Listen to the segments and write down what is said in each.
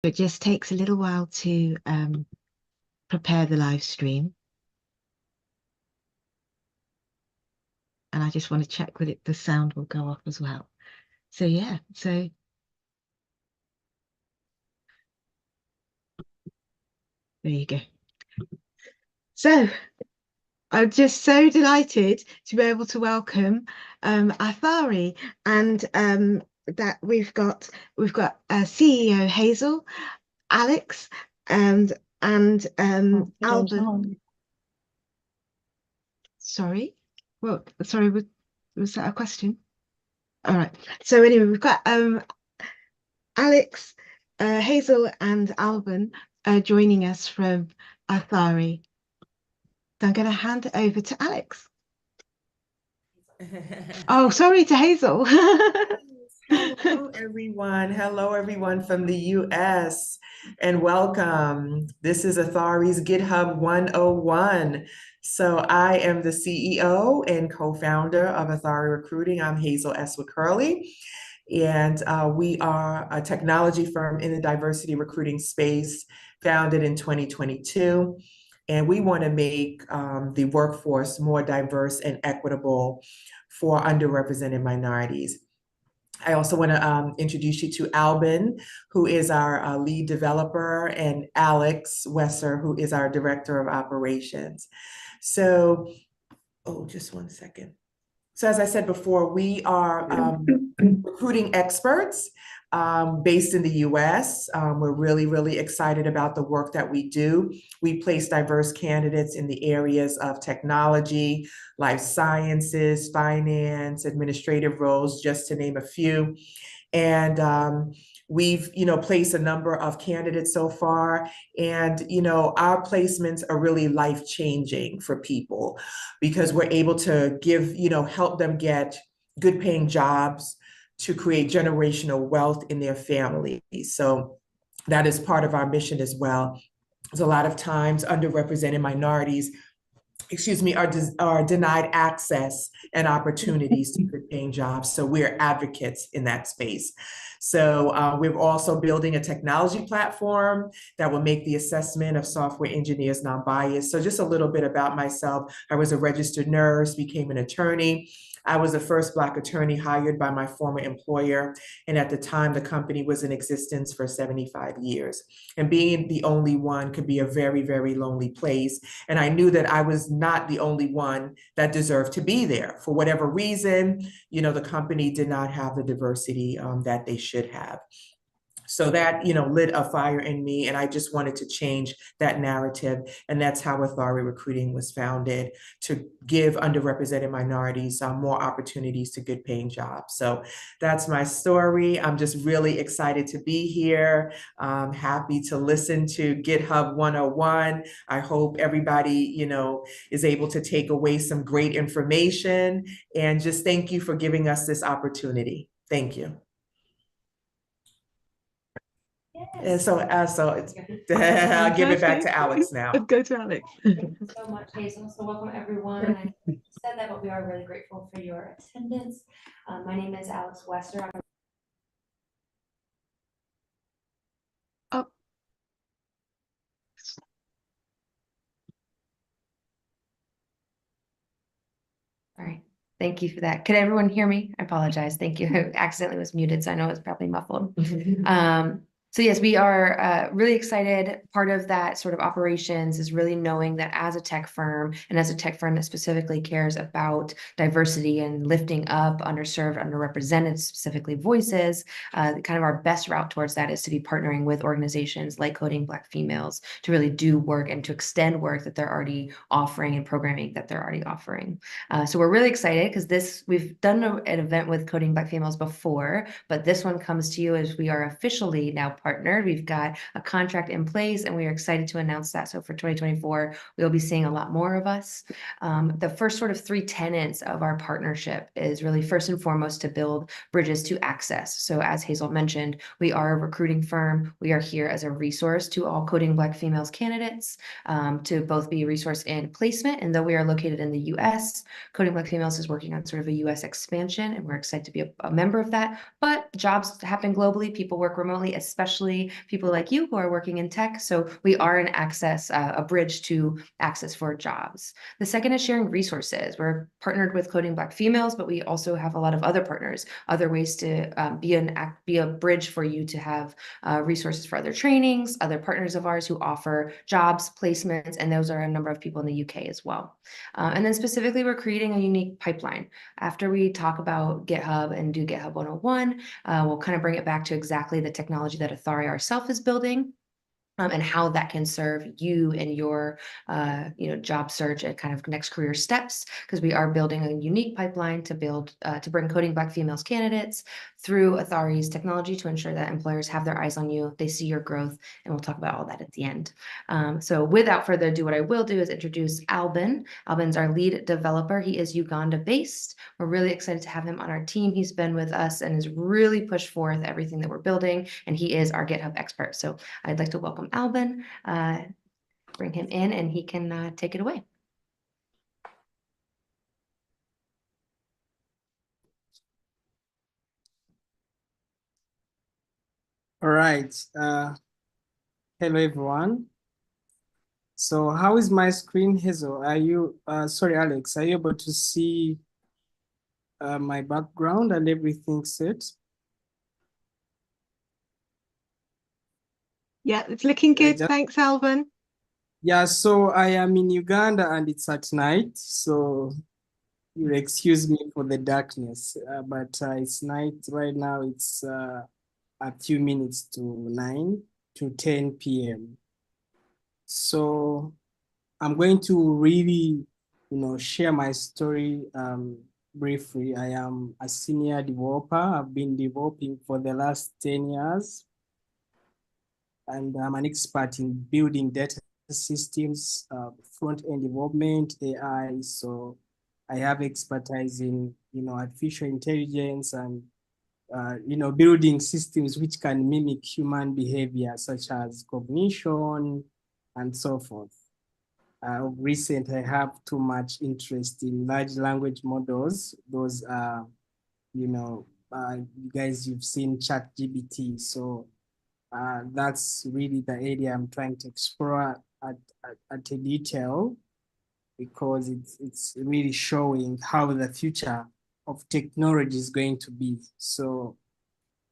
It just takes a little while to prepare the live stream. And I just want to check that the sound will go off as well. So yeah, so there you go. So I'm just so delighted to be able to welcome Athari, and that we've got CEO Hazel, Alex, and Albert. Sorry, well, sorry, was that a question? All right. So anyway, we've got Alex, Hazel, and Alban joining us from Athari. So I'm going to hand it over to Alex. Oh, sorry, to Hazel. Hello, everyone. Hello, everyone from the US, and welcome. This is Athari's GitHub 101. So I am the CEO and co-founder of Athari Recruiting. I'm Hazel Eswick-Curley, and we are a technology firm in the diversity recruiting space, founded in 2022. And we want to make the workforce more diverse and equitable for underrepresented minorities. I also want to introduce you to Albin, who is our lead developer, and Alex Wesser, who is our director of operations. So, just one second. So as I said before, we are recruiting experts based in the US. We're really, really excited about the work that we do. We place diverse candidates in the areas of technology, life sciences, finance, administrative roles, just to name a few. And we've, placed a number of candidates so far, and, our placements are really life-changing for people because we're able to help them get good paying jobs to create generational wealth in their families. So that is part of our mission as well. There's a lot of times underrepresented minorities are denied access and opportunities to good paying jobs. So we're advocates in that space. So we're also building a technology platform that will make the assessment of software engineers non-biased. So just a little bit about myself. I was a registered nurse, became an attorney. I was the first Black attorney hired by my former employer. And at the time, the company was in existence for 75 years. And being the only one could be a very, very lonely place. And I knew that I was not the only one that deserved to be there. For whatever reason, the company did not have the diversity that they should have. So that, lit a fire in me, and I just wanted to change that narrative. And that's how Athari Recruiting was founded, to give underrepresented minorities more opportunities to good paying jobs. So that's my story. I'm just really excited to be here. I'm happy to listen to GitHub 101. I hope everybody, is able to take away some great information, and just thank you for giving us this opportunity. Thank you. And so it's, I'll give it back to Alex now. Let's go to Alex. Thank you so much, Hazel. So welcome, everyone. I said that, but we are really grateful for your attendance. My name is Alex Wester. Oh. All right. Thank you for that. Could everyone hear me? I apologize. Thank you. I accidentally was muted, so I know it's probably muffled. So yes, we are really excited. Part of that sort of operations is really knowing that as a tech firm, and as a tech firm that specifically cares about diversity and lifting up underserved, underrepresented, specifically voices, kind of our best route towards that is to be partnering with organizations like Coding Black Females to really do work and to extend work that they're already offering and programming that they're already offering. So we're really excited because we've done an event with Coding Black Females before, but this one comes to you as we are officially now partnered. We've got a contract in place, and we are excited to announce that. So for 2024, we'll be seeing a lot more of us. The first sort of 3 tenets of our partnership is really first and foremost to build bridges to access. So as Hazel mentioned, we are a recruiting firm. We are here as a resource to all Coding Black Females candidates, to both be a resource in placement. And though we are located in the US, Coding Black Females is working on sort of a US expansion, and we're excited to be a member of that. But jobs happen globally. People work remotely, especially especially people like you who are working in tech. So we are an access, a bridge to access for jobs. The second is sharing resources. We're partnered with Coding Black Females, but we also have a lot of other partners, other ways to be a bridge for you to have resources for other trainings, other partners of ours who offer jobs, placements, and those are a number of people in the UK as well. And then specifically, we're creating a unique pipeline. After we talk about GitHub and do GitHub 101, we'll kind of bring it back to exactly the technology that Athari ourselves is building. And how that can serve you in your job search and kind of next career steps, because we are building a unique pipeline to build to bring Coding Black Females candidates through Athari's technology to ensure that employers have their eyes on you, they see your growth, and we'll talk about all that at the end. So without further ado, what I will do is introduce Albin. Albin's our lead developer. He is Uganda based. We're really excited to have him on our team. He's been with us and has really pushed forth everything that we're building, and he is our GitHub expert. So I'd like to welcome Albin, bring him in, and he can take it away. All right. Hello, everyone. So how is my screen, Hazel? Are you, sorry, Alex, are you able to see my background and everything set? Yeah, it's looking good. Thanks, Alvin. Yeah, so I am in Uganda and it's at night. So you excuse me for the darkness, but it's night right now. It's a few minutes to 9 to 10 p.m. So I'm going to really, share my story briefly. I am a senior developer. I've been developing for the last 10 years. And I'm an expert in building data systems, front-end development, AI. So I have expertise in, artificial intelligence and, building systems which can mimic human behavior, such as cognition and so forth. Recently, I have too much interest in large language models. Those are, you guys, you've seen ChatGPT. So that's really the area I'm trying to explore at a detail, because it's really showing how the future of technology is going to be. So,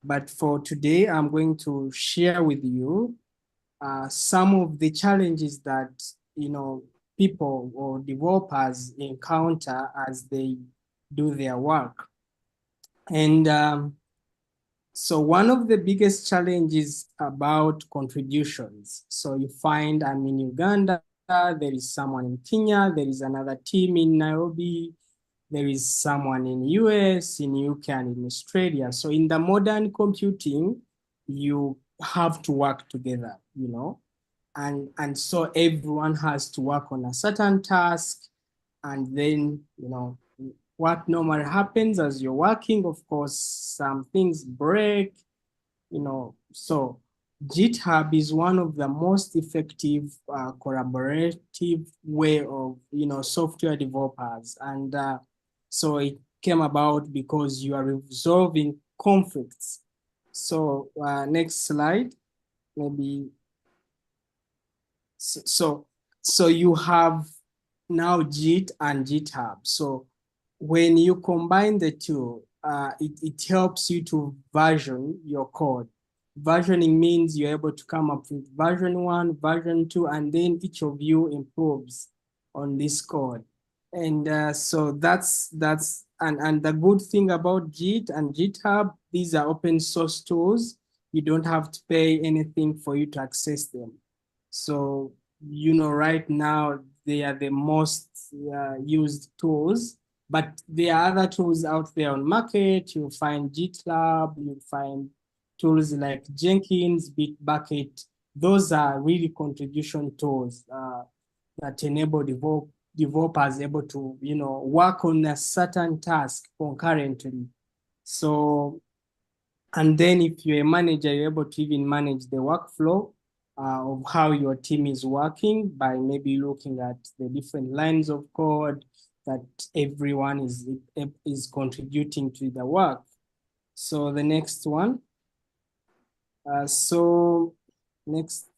but for today, I'm going to share with you some of the challenges that, people or developers encounter as they do their work. And so one of the biggest challenges about contributions. So you find I'm in Uganda, there is someone in Kenya, there is another team in Nairobi, there is someone in US, in UK, and in Australia. So in the modern computing, you have to work together, and so everyone has to work on a certain task, and then, what normally happens as you're working, of course, some things break, so GitHub is one of the most effective collaborative way of, software developers. And so it came about because you are resolving conflicts. So next slide, maybe. So you have now Git and GitHub. So when you combine the two, it helps you to version your code. Versioning means you're able to come up with version 1, version 2, and then each of you improves on this code. And so that's and the good thing about Git and GitHub, these are open source tools. You don't have to pay anything for you to access them. So, right now they are the most used tools, but there are other tools out there on market. You'll find GitLab, you'll find tools like Jenkins, Bitbucket. Those are really contribution tools that enable developers able to, work on a certain task concurrently. So, and then if you're a manager, you're able to even manage the workflow of how your team is working by maybe looking at the different lines of code that everyone is contributing to the work. So the next one. So next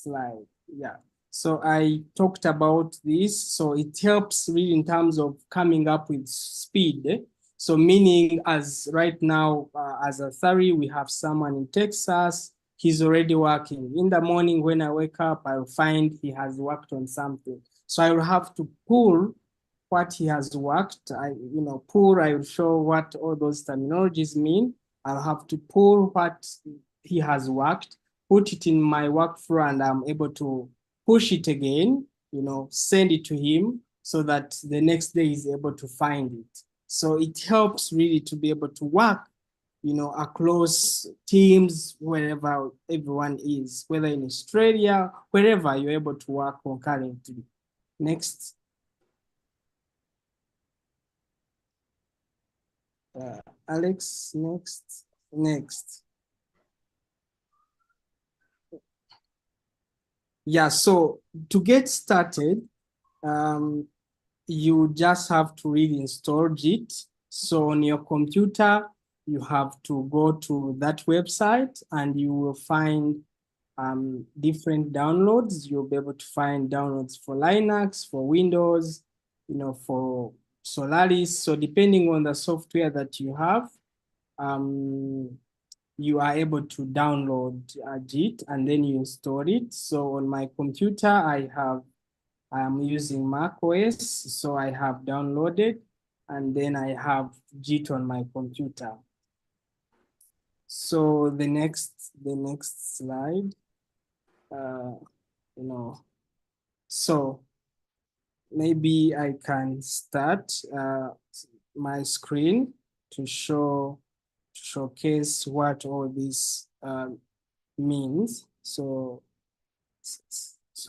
slide. Yeah. So I talked about this. So it helps really in terms of coming up with speed. So meaning as right now, as a theory, we have someone in Texas, he's already working. In the morning when I wake up, I'll find he has worked on something. So I will have to pull what he has worked. I will show what all those terminologies mean. I'll have to pull what he has worked, put it in my workflow, and I'm able to push it again, send it to him so that the next day he's able to find it. So it helps really to be able to work, across teams, wherever everyone is, whether in Australia, wherever you're able to work concurrently. Next. Alex, next. Yeah, so to get started, you just have to really install Git. So on your computer, you have to go to that website and you will find different downloads. You'll be able to find downloads for Linux, for Windows, for Solaris. So depending on the software that you have, you are able to download Git and then you install it. So on my computer, I'm using Mac OS, so I have downloaded, and then I have Git on my computer. So the next slide, so maybe I can start my screen to showcase what all this means. So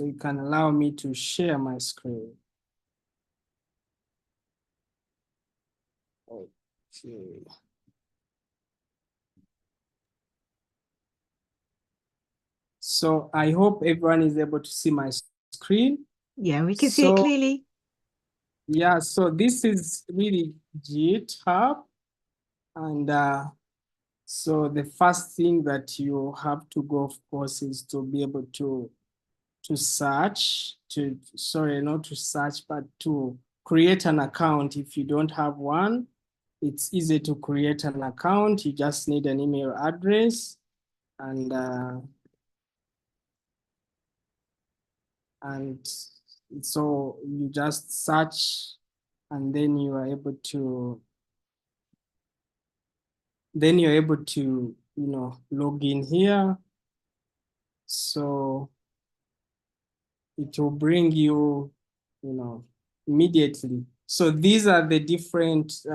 you can allow me to share my screen. Okay. So I hope everyone is able to see my screen. Yeah, we can see it clearly. Yeah, so this is really GitHub. And so the first thing that you have to go, of course, is to be able to search, not to search, but to create an account. If you don't have one, it's easy to create an account. You just need an email address and so you just search and then you are able to log in here. So it will bring you, immediately. So these are the different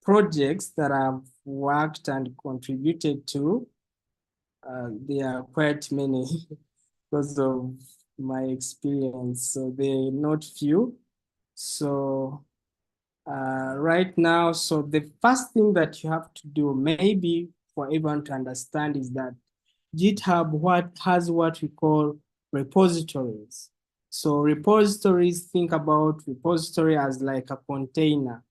projects that I've worked and contributed to. There are quite many because of my experience, so they're not few. So right now, so the first thing that you have to do, maybe for everyone to understand, is that GitHub has what we call repositories. So repositories, think about repository as like a container,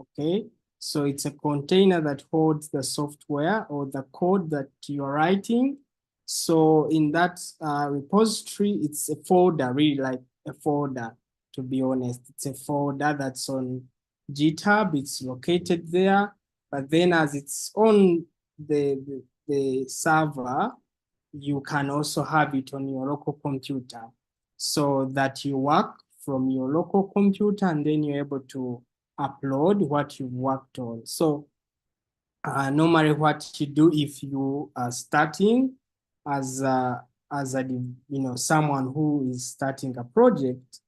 okay? So it's a container that holds the software or the code that you're writing. So in that repository, it's a folder, really like a folder, to be honest. It's a folder that's on GitHub, it's located there, but then as it's on the server, you can also have it on your local computer so that you work from your local computer and then you're able to upload what you've worked on. So normally what you do if you are starting as someone who is starting a project,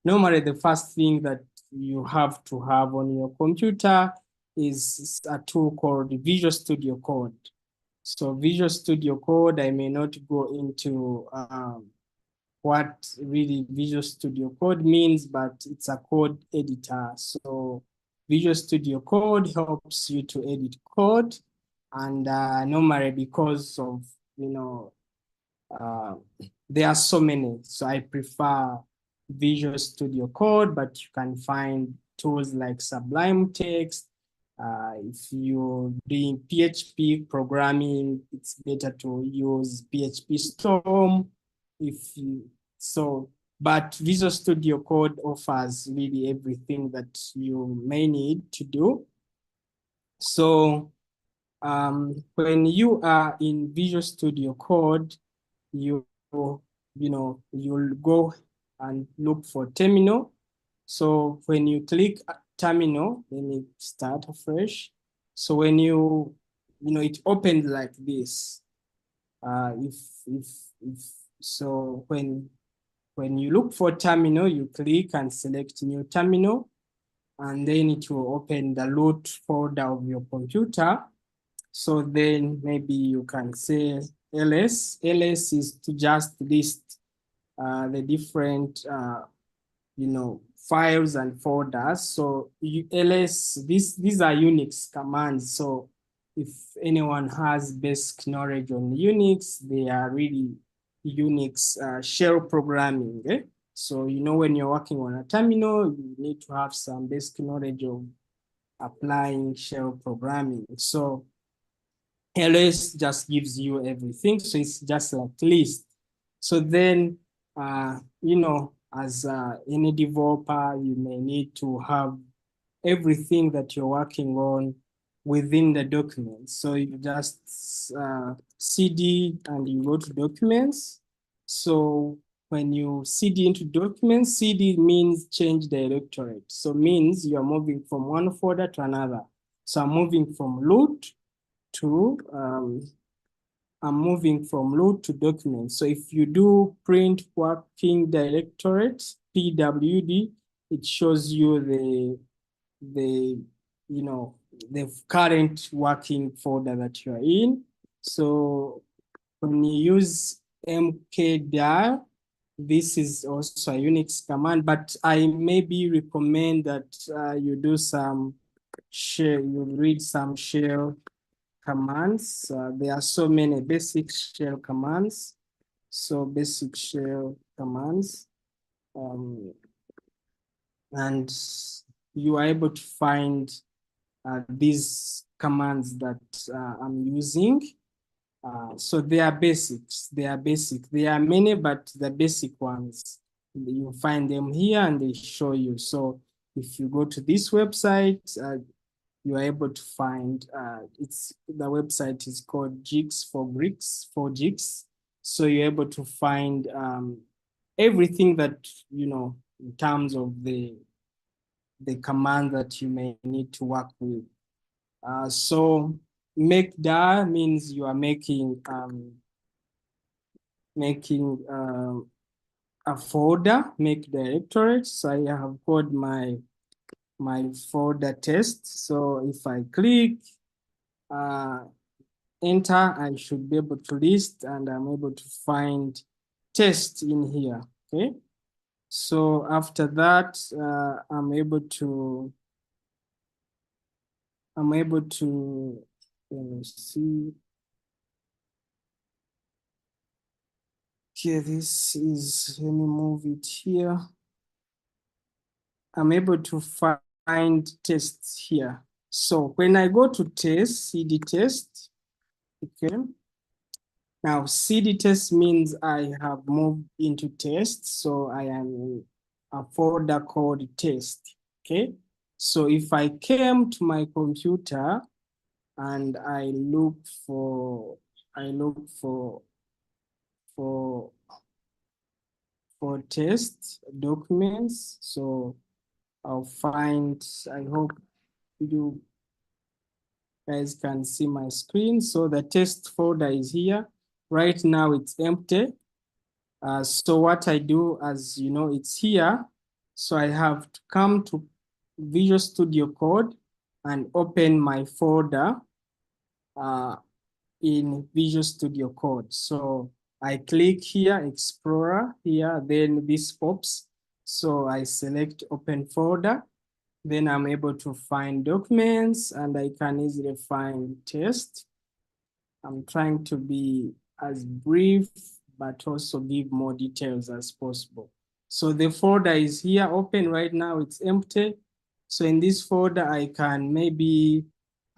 normally the first thing that you have to have on your computer is a tool called Visual Studio Code. So Visual Studio Code, I may not go into what really Visual Studio Code means, but it's a code editor. So Visual Studio Code helps you to edit code, and normally because of, there are so many, so I prefer Visual Studio Code, but you can find tools like Sublime Text, If you're doing PHP programming, it's better to use PHP Storm. But Visual Studio Code offers really everything that you may need to do. So when you are in Visual Studio Code, you'll go and look for terminal. So when you click terminal, let me start afresh. So when it opened like this. So when you look for terminal, you click and select new terminal, and then it will open the root folder of your computer. So then maybe you can say ls. Ls is to just list the different files and folders. So ls, these are Unix commands. So if anyone has basic knowledge on Unix, they are really Unix shell programming. So when you're working on a terminal, you need to have some basic knowledge of applying shell programming. So ls just gives you everything. So it's just like list. So then, as any developer, you may need to have everything that you're working on within the document. So you just cd and you go to documents. So when you cd into documents, cd means change directorate. So means you're moving from one folder to another. So I'm moving from root to documents. So if you do print working directorate, pwd, it shows you the current working folder that you are in. So when you use mkdir, this is also a Unix command, but I maybe recommend that you do some shell, you read some shell commands. There are so many basic shell commands. So basic shell commands. And you are able to find these commands that I'm using. So they are basics. They are basic. There are many, but the basic ones, you find them here and they show you. So if you go to this website, you are able to find, the website is called Jigs for Greeks, for Jigs. So you're able to find everything that, in terms of the command that you may need to work with. So make dir means you are making a folder, make directory. So I have got my folder test. So if I click enter, I should be able to list, and I'm able to find test in here. Okay. So after that, I'm able to let me see. Okay, this is, let me move it here. I'm able to find tests here. So when I go to test, cd test, okay. Now cd test means I have moved into test. So I am in a folder called test, okay. So if I came to my computer and I look for test documents, so I'll find, I hope you guys can see my screen. So the test folder is here. Right now it's empty. So what I do, as you know, it's here. So I have to come to Visual Studio Code and open my folder in Visual Studio Code. So I click here, Explorer here, then this pops. So I select open folder. Then I'm able to find documents and I can easily find test. I'm trying to be as brief, but also give more details as possible. So the folder is here open right now, it's empty. So in this folder, I can maybe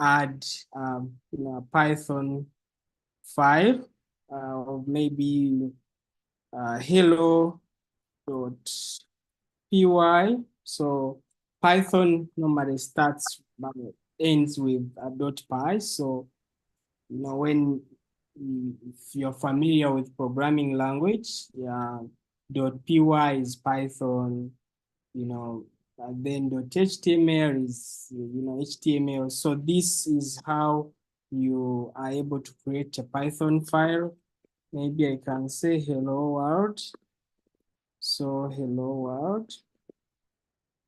add a Python file or maybe hello.py. So Python normally ends with a .py. So when if you're familiar with programming language, yeah, .py is Python, and then .html is HTML. So this is how you are able to create a Python file. Maybe I can say hello world. So hello world.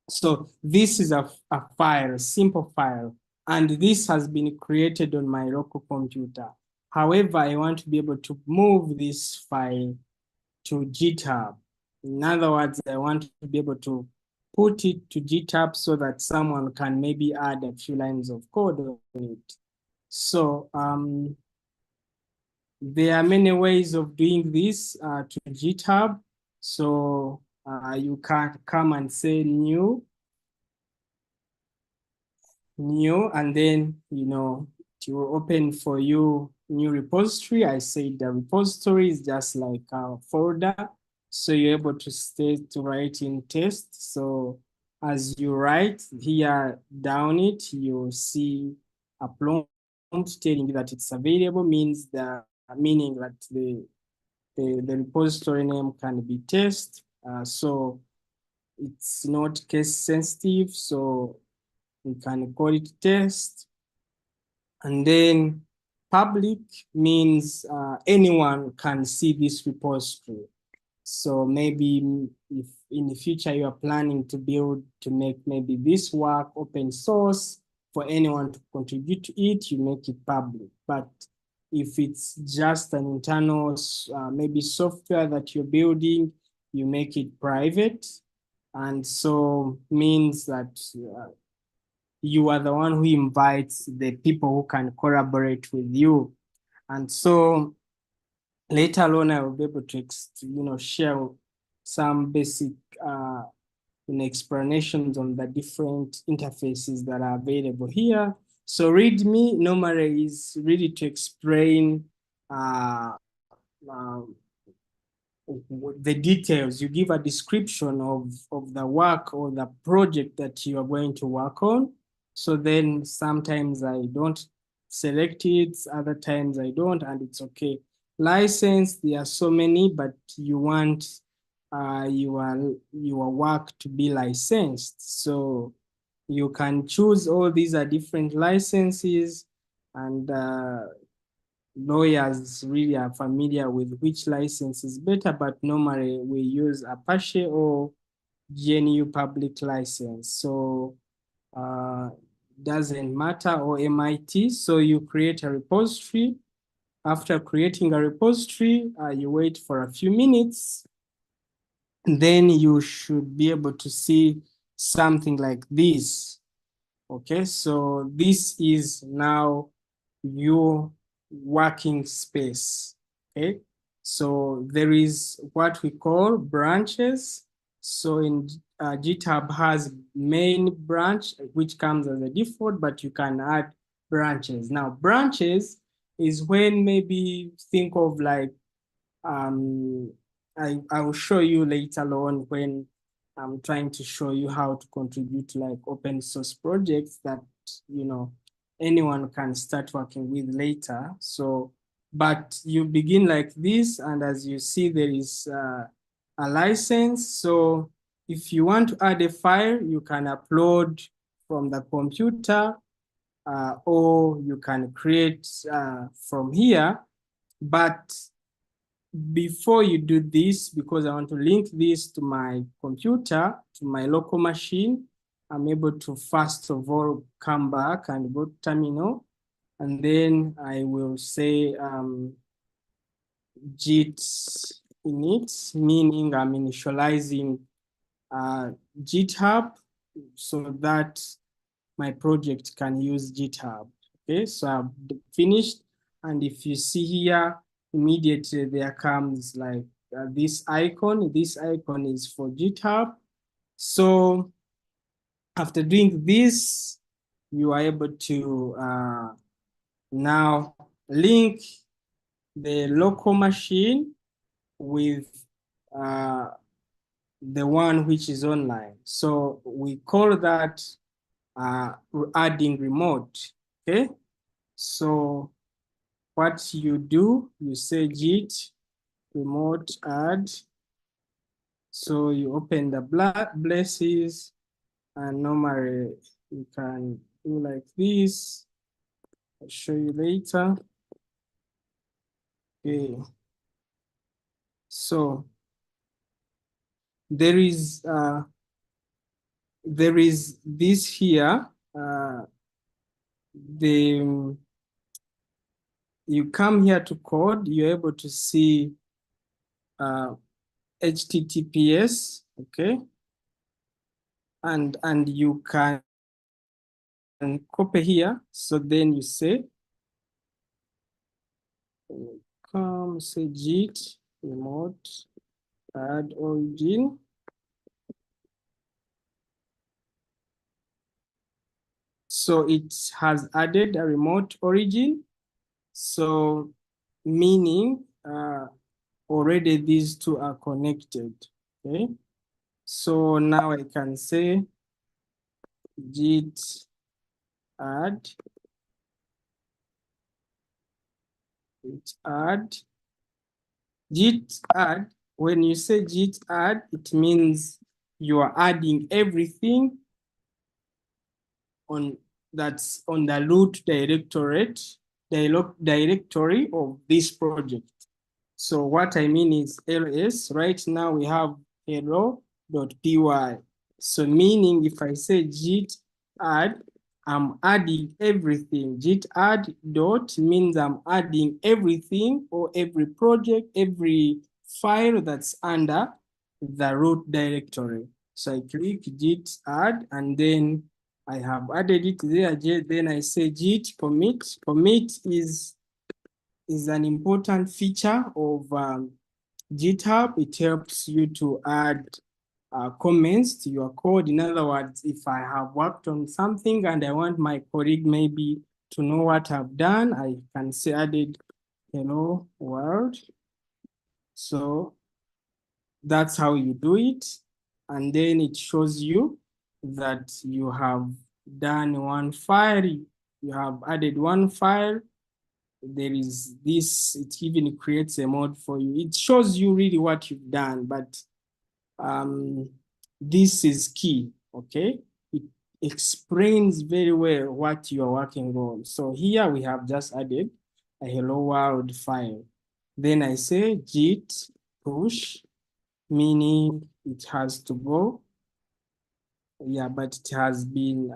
So this is a file, simple file, and this has been created on my local computer. However, I want to be able to move this file to GitHub. In other words, I want to be able to put it to GitHub so that someone can maybe add a few lines of code on it. So there are many ways of doing this to GitHub. So you can come and say new, and then it will open for you new repository. I said the repository is just like a folder, so you're able to write in test. So as you write here down it, you'll see a prompt telling you that it's available, meaning that the repository name can be test. So it's not case sensitive, so we can call it test. And then public means anyone can see this repository. So maybe if in the future you are planning to make maybe this work open source for anyone to contribute to it, you make it public. But if it's just an internal maybe software that you're building, you make it private. And so means that you are the one who invites the people who can collaborate with you. And so later on, I will be able to share some basic explanations on the different interfaces that are available here. So README normally is really to explain the details. You give a description of the work or the project that you are going to work on. So then sometimes I don't select it, other times I don't, and it's okay. License, there are so many, but you want your work to be licensed. So you can choose all these are different licenses, and lawyers really are familiar with which license is better, but normally we use Apache or GNU public license. So doesn't matter, or MIT. So you create a repository. After creating a repository, you wait for a few minutes. Then you should be able to see something like this. Okay, so this is now your working space. Okay, so there is what we call branches. So in GitHub has main branch, which comes as a default, but you can add branches. Now, branches is when maybe think of like I will show you later on when I'm trying to show you how to contribute to like open source projects that anyone can start working with later. So, but you begin like this, and as you see, there is a license. So if you want to add a file, you can upload from the computer, or you can create from here. But before you do this, because I want to link this to my computer, to my local machine, I'm able to first of all come back and go to terminal, and then I will say git init, meaning I'm initializing GitHub so that my project can use GitHub. Okay, so I've finished, and if you see here, immediately there comes like this icon. This icon is for GitHub. So After doing this, you are able to now link the local machine with the one which is online. So we call that adding remote, okay? So what you do, you say git remote add. So you open the braces, and normally you can do like this. I'll show you later. Okay. So there is this here. You come here to code, you're able to see HTTPS, okay? And you can copy here. So then you say, come say git remote add origin. So it has added a remote origin. So meaning already these two are connected, okay? So now I can say git add git add. When you say git add, it means you are adding everything on that's on the root directory of this project. So what I mean is ls, right now we have hello.py. So meaning if I say git add, I'm adding everything. Git add dot means I'm adding everything or every project, every file that's under the root directory. So I click git add and then I have added it there. Then I say git commit. Commit is an important feature of GitHub. It helps you to add comments to your code. In other words, if I have worked on something and I want my colleague maybe to know what I've done, I can say added hello world. So that's how you do it. And then it shows you that you have done one file, you have added one file. There is this, it even creates a mode for you. It shows you really what you've done, but this is key, okay? It explains very well what you are working on. So here we have just added a hello world file. Then I say git push, meaning it has to go. Yeah, but it has been,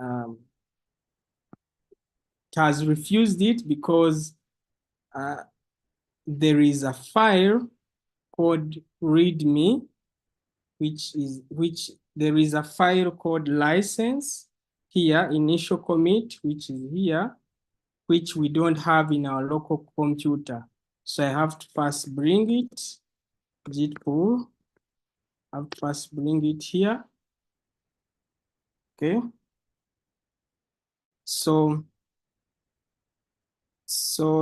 it has refused it because there is a file called readme, which there is a file called license here, initial commit, which is here, which we don't have in our local computer. So I have to first bring it, git pull, I have to first bring it here, okay? So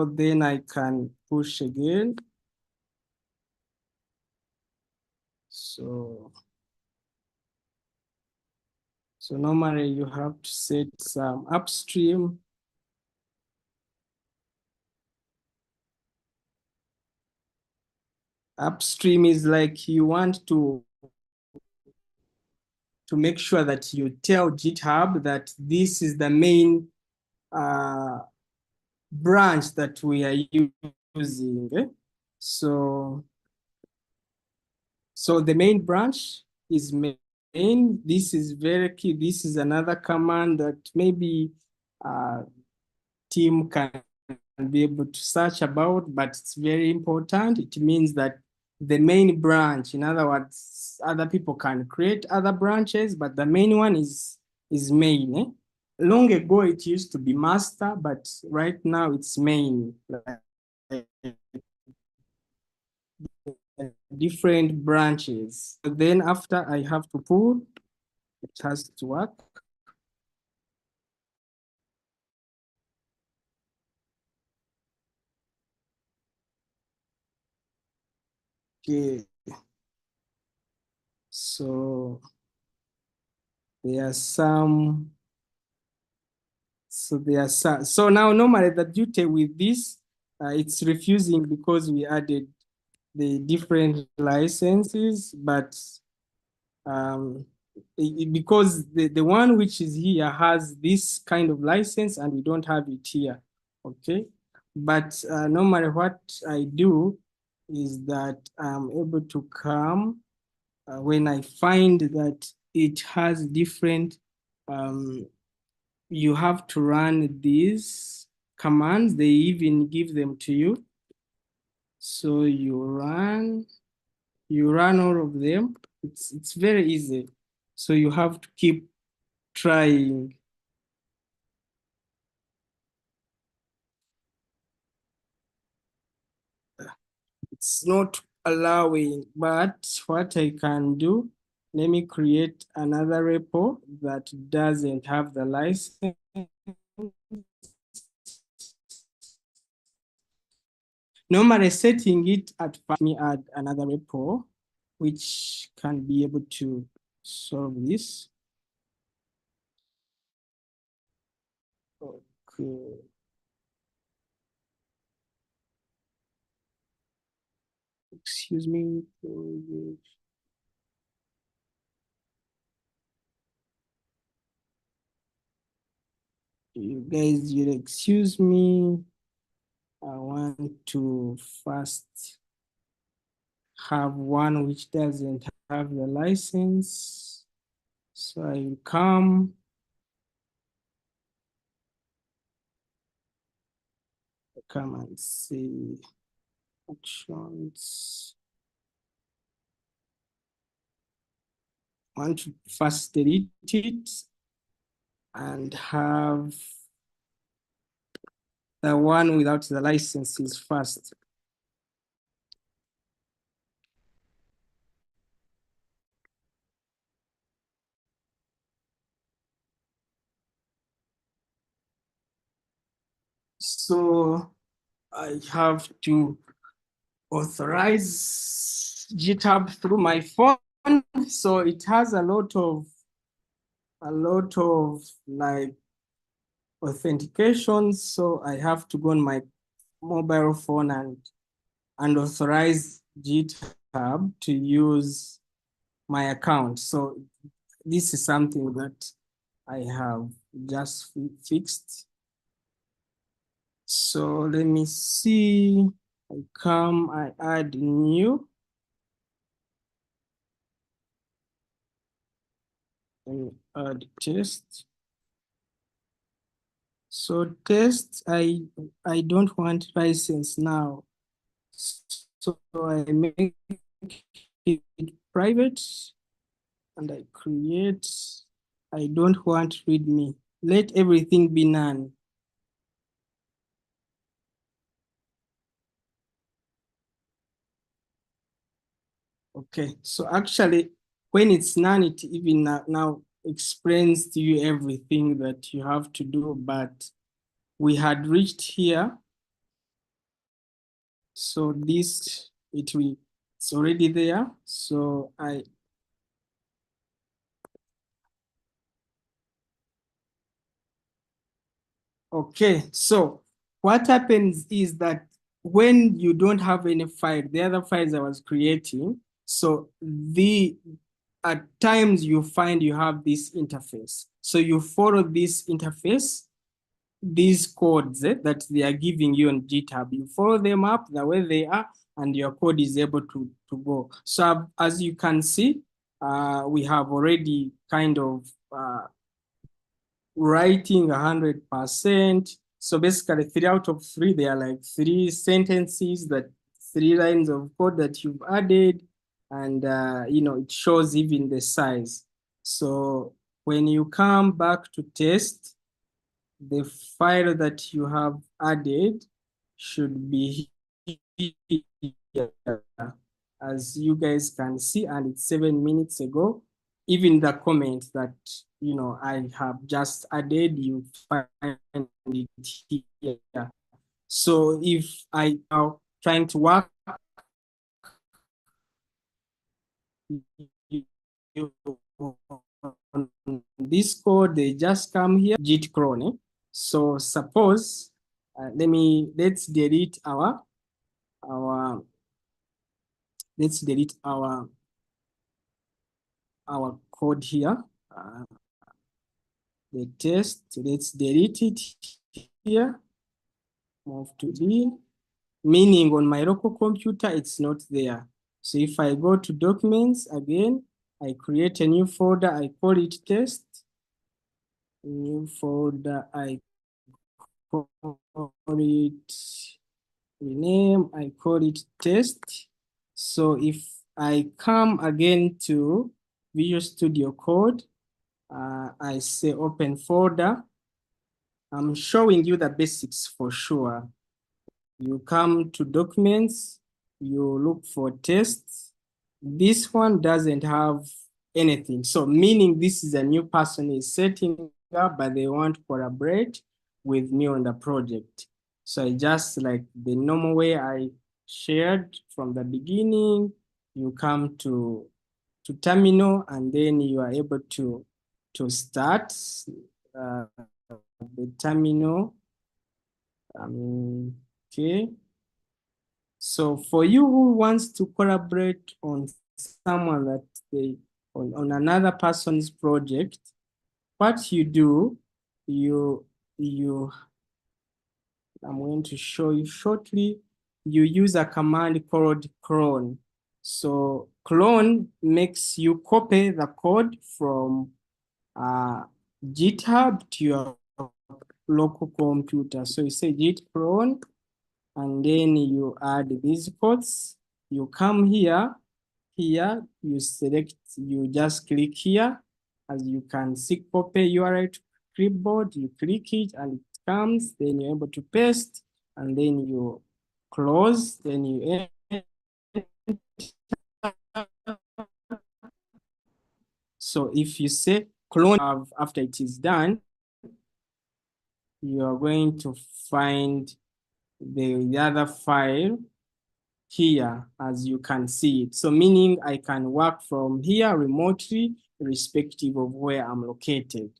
then I can push again. So normally you have to set some upstream. Upstream is like you want to make sure that you tell GitHub that this is the main branch that we are using. Okay? So the main branch is main. This is very key. This is another command that maybe team can be able to search about, but it's very important. It means that the main branch, in other words, other people can create other branches, but the main one is main. Eh? Long ago, it used to be master, but right now it's main. Different branches. Then after I have to pull, it has to work. Okay. So there are some. So now normally the duty with this, it's refusing because we added the different licenses, but because the one which is here has this kind of license and we don't have it here, okay? But normally what I do is that I'm able to come when I find that it has different, you have to run these commands, they even give them to you. So you run all of them. It's very easy. So you have to keep trying. It's not allowing, but what I can do, let me create another repo that doesn't have the license. Normally setting it at first, me add another repo which can be able to solve this. Okay. Excuse me. You guys, you'll excuse me. I want to first have one which doesn't have the license. So I will come. Come and see actions. I want to first delete it and have the one without the licenses first. So I have to authorize GitHub through my phone. So it has a lot of like authentication. So I have to go on my mobile phone and authorize GitHub to use my account. So this is something that I have just fixed. So let me see. I come, I add new. And add test. So test, I don't want license now. So I make it private and I create, I don't want readme. Let everything be none. Okay, so actually when it's none, it even now explains to you everything that you have to do, but we had reached here. So this, it's already there. So okay, so what happens is that when you don't have any file, the other files I was creating, so at times you find you have this interface. So you follow this interface, these codes that they are giving you on GitHub, you follow them up the way they are, and your code is able to go. So as you can see, we have already kind of writing 100%. So basically 3 out of 3, they are like 3 sentences, that 3 lines of code that you've added. And it shows even the size. So when you come back to test, the file that you have added should be here, as you guys can see, and it's 7 minutes ago. Even the comment that I have just added, you find it here. So if I now trying to work on this code, they just come here, git clone. So suppose, let's delete let's delete our code here. The test, let's delete it here. Move to D, meaning on my local computer, it's not there. So if I go to documents again, I create a new folder, I call it test. New folder, I call it rename, I call it test. So if I come again to Visual Studio Code, I say open folder. I'm showing you the basics for sure. You come to documents, you look for tests. This one doesn't have anything. So meaning this is a new person is setting up, but they want to collaborate with me on the project. So I just like the normal way I shared from the beginning, you come to terminal and then you are able to start the terminal. Okay. So for you who wants to collaborate on someone that on another person's project, what you do, I'm going to show you shortly, you use a command called clone. So clone makes you copy the code from GitHub to your local computer. So you say git clone, and then you add these codes. You come here, you select, you just click here. As you can see, copy URL to clipboard, you click it and it comes, then you're able to paste, and then you close, then you enter. So if you say clone after it is done, you are going to find the other file here, as you can see it. So meaning I can work from here remotely, irrespective of where I'm located.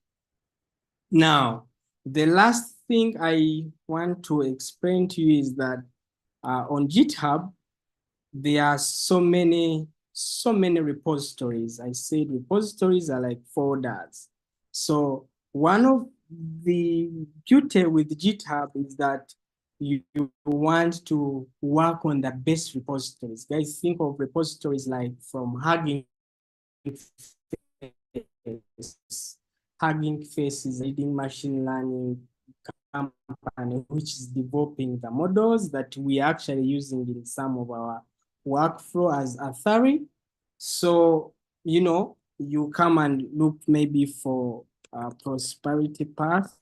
Now, the last thing I want to explain to you is that on GitHub, there are so many repositories. I said repositories are like folders. So one of the beauty with GitHub is that you want to work on the best repositories. Guys, think of repositories like from Hugging Face. Hugging Face is a leading machine learning company which is developing the models that we are actually using in some of our workflow as Authority. So, you know, you come and look maybe for prosperity path.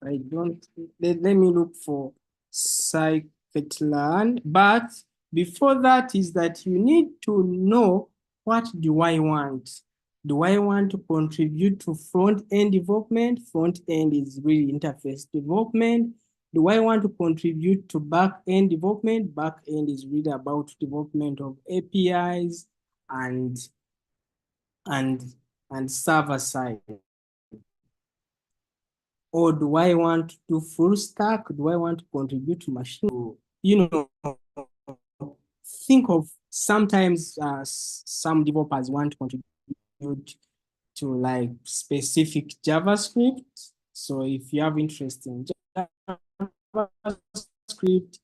I don't, let me look for scikit-learn. But before that is that you need to know, what do I want? Do I want to contribute to front-end development? Front-end is really interface development. Do I want to contribute to back-end development? Back-end is really about development of APIs and server side. Or do I want to do full stack? Do I want to contribute to machine? You know, think of sometimes some developers want to contribute to like specific JavaScript. So if you have interest in JavaScript,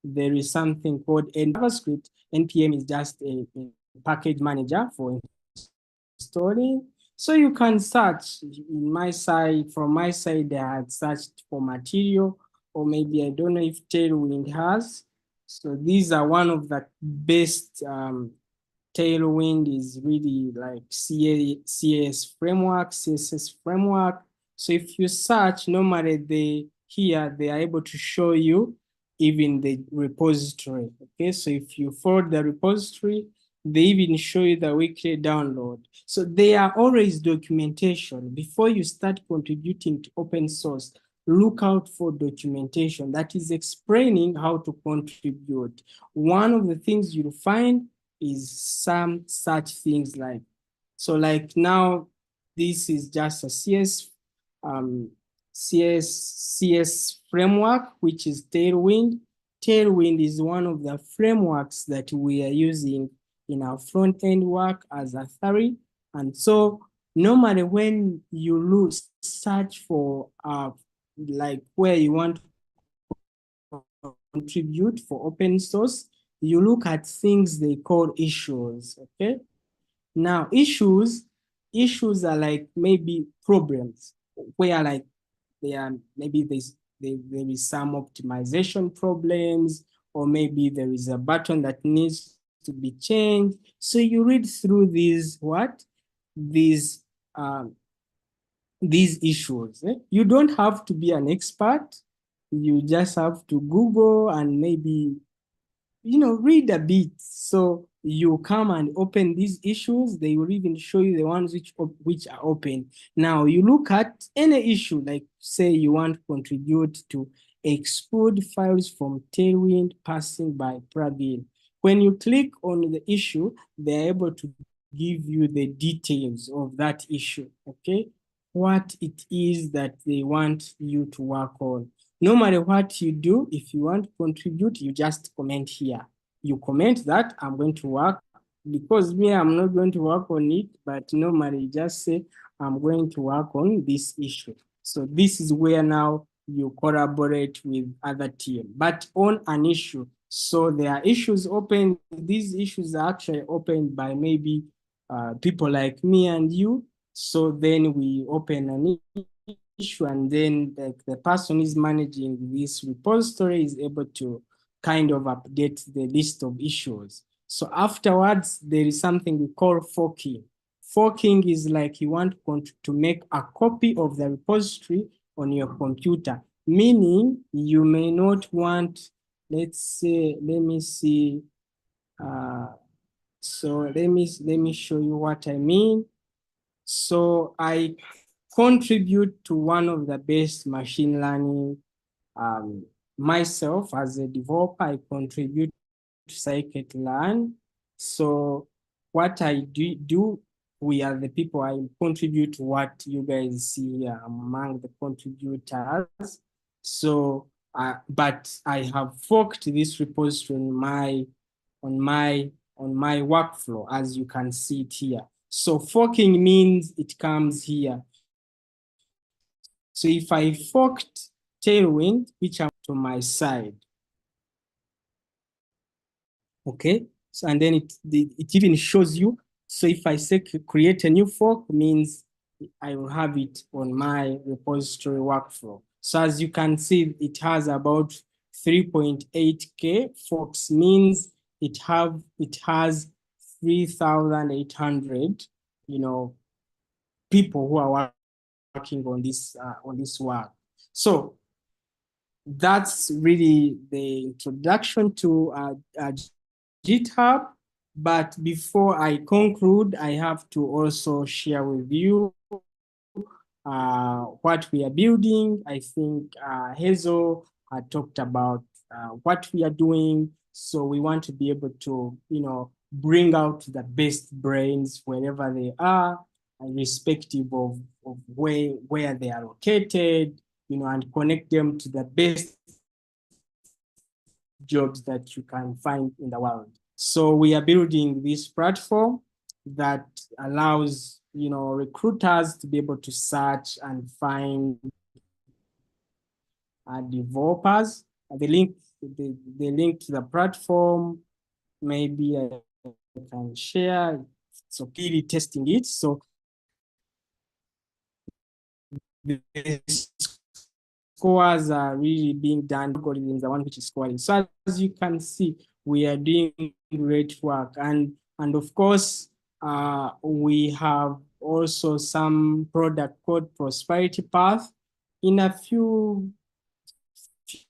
there is something called JavaScript. NPM is just a package manager for installing. So you can search in my side, from my side, I had searched for material, or maybe I don't know if Tailwind has. So these are one of the best. Tailwind is really like CSS framework, CSS framework. So if you search, normally they are able to show you even the repository. Okay, so if you follow the repository, they even show you the weekly download. So there are always documentation. Before you start contributing to open source, look out for documentation that is explaining how to contribute. One of the things you'll find is some such things like, so like now this is just a CS framework, which is Tailwind. Tailwind is one of the frameworks that we are using in our front end work as a theory. And so normally when you search for like where you want to contribute for open source, you look at things they call issues, okay? Now issues are like maybe problems where like maybe there is some optimization problems, or maybe there is a button that needs to be changed. So you read through these issues. You don't have to be an expert. You just have to Google and maybe read a bit. So you come and open these issues. They will even show you the ones which are open. Now you look at any issue, like say you want to contribute to export files from Tailwind passing by plugin. When you click on the issue, they're able to give you the details of that issue, okay? What it is that they want you to work on. Normally what you do, if you want to contribute, you just comment here. You comment that I'm going to work, because me, I'm not going to work on it, but normally just say, I'm going to work on this issue. So this is where now you collaborate with other team, but on an issue. So there are issues open. These issues are actually opened by maybe people like me and you. So then we open an issue, and then the person is managing this repository is able to kind of update the list of issues. So afterwards, there is something we call forking. Forking is like you want to make a copy of the repository on your computer, meaning you may not want, let's say, let me see. So let me show you what I mean. So I contribute to one of the best machine learning. Myself as a developer, I contribute to scikit-learn. So what I do, we are the people, I contribute to what you guys see here among the contributors. So, but I have forked this repository on my workflow, as you can see it here. So forking means it comes here. So if I forked Tailwind, which I'm to my side, okay, so and then it even shows you. So if I say create a new fork, means I will have it on my repository workflow. So as you can see, it has about 3.8K forks, means it has 3,800, people who are working on this work. So that's really the introduction to GitHub. But before I conclude, I have to also share with you what we are building. I think Hazel had talked about what we are doing. So we want to be able to, bring out the best brains wherever they are, irrespective of where they are located, and connect them to the best jobs that you can find in the world. So we are building this platform that allows, recruiters to be able to search and find developers. The link to the platform, maybe I can share. So really testing it. So the scores are really being done. Algorithm is the one which is scoring. So as you can see, we are doing great work, and of course, we have also some product called Prosperity Path. In a few,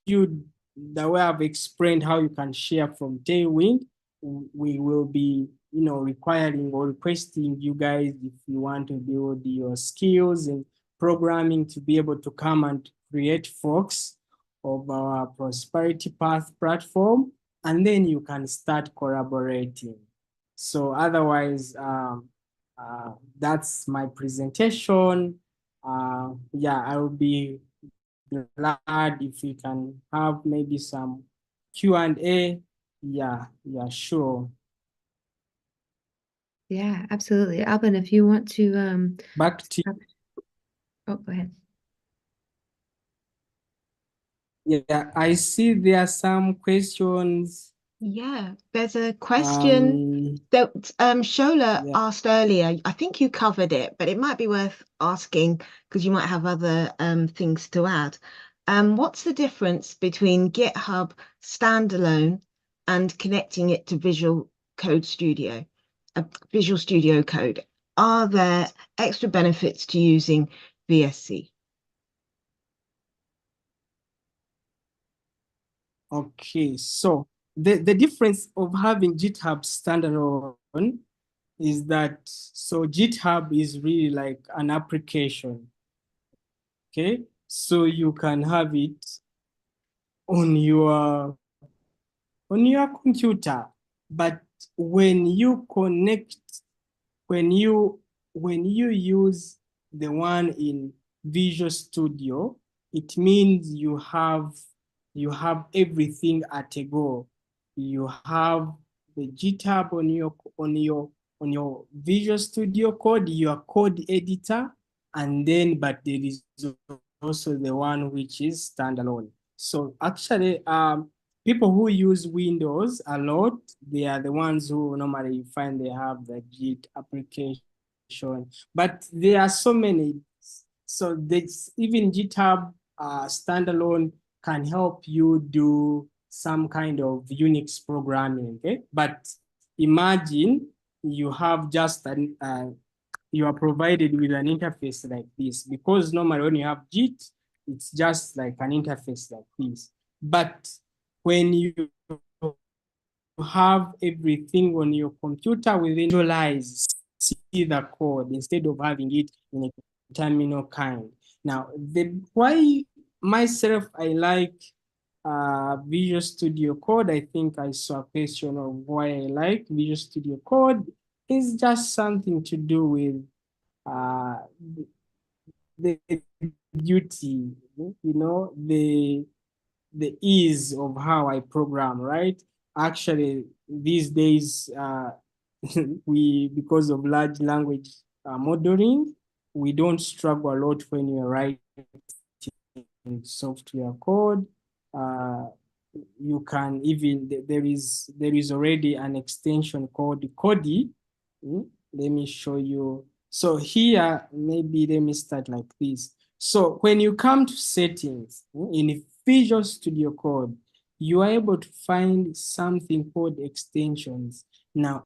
the way I've explained how you can share from Tailwind, we will be, requiring or requesting you guys, if you want to build your skills in programming, to be able to come and create forks of our Prosperity Path platform, and then you can start collaborating. So otherwise, that's my presentation. Yeah, I will be glad if we can have maybe some Q&A. Yeah, sure. Yeah, absolutely. Alvin, if you want to Back to oh, go ahead. Yeah, I see there are some questions. Yeah, there's a question that Shola Yeah. asked earlier. I think you covered it, but it might be worth asking because you might have other things to add. What's the difference between GitHub standalone and connecting it to Visual Studio Code? Are there extra benefits to using VSC? Okay, so the difference of having GitHub standalone is that, so GitHub is really like an application, okay? So you can have it on your computer, but when you connect, when you use the one in Visual Studio, it means you have everything at a go. You have the GitHub on your Visual Studio Code, your code editor, and then but there is also the one which is standalone. So actually, people who use Windows a lot, they are the ones who normally find they have the Git application. But there are so many. So there's even GitHub standalone can help you do some kind of Unix programming. Okay, but imagine you have just you are provided with an interface like this, because normally when you have Git, it's just like an interface like this. But when you have everything on your computer within visualize, see the code instead of having it in a terminal kind. Now, why myself I like Visual Studio Code, I think I saw a question of why I like Visual Studio Code, is just something to do with the beauty, the ease of how I program, right? Actually, these days, because of large language modeling, we don't struggle a lot when you're writing software code. You can even, there is already an extension called Cody. Let me show you. So here, maybe let me start like this. So when you come to settings in Visual Studio Code, you are able to find something called extensions. Now,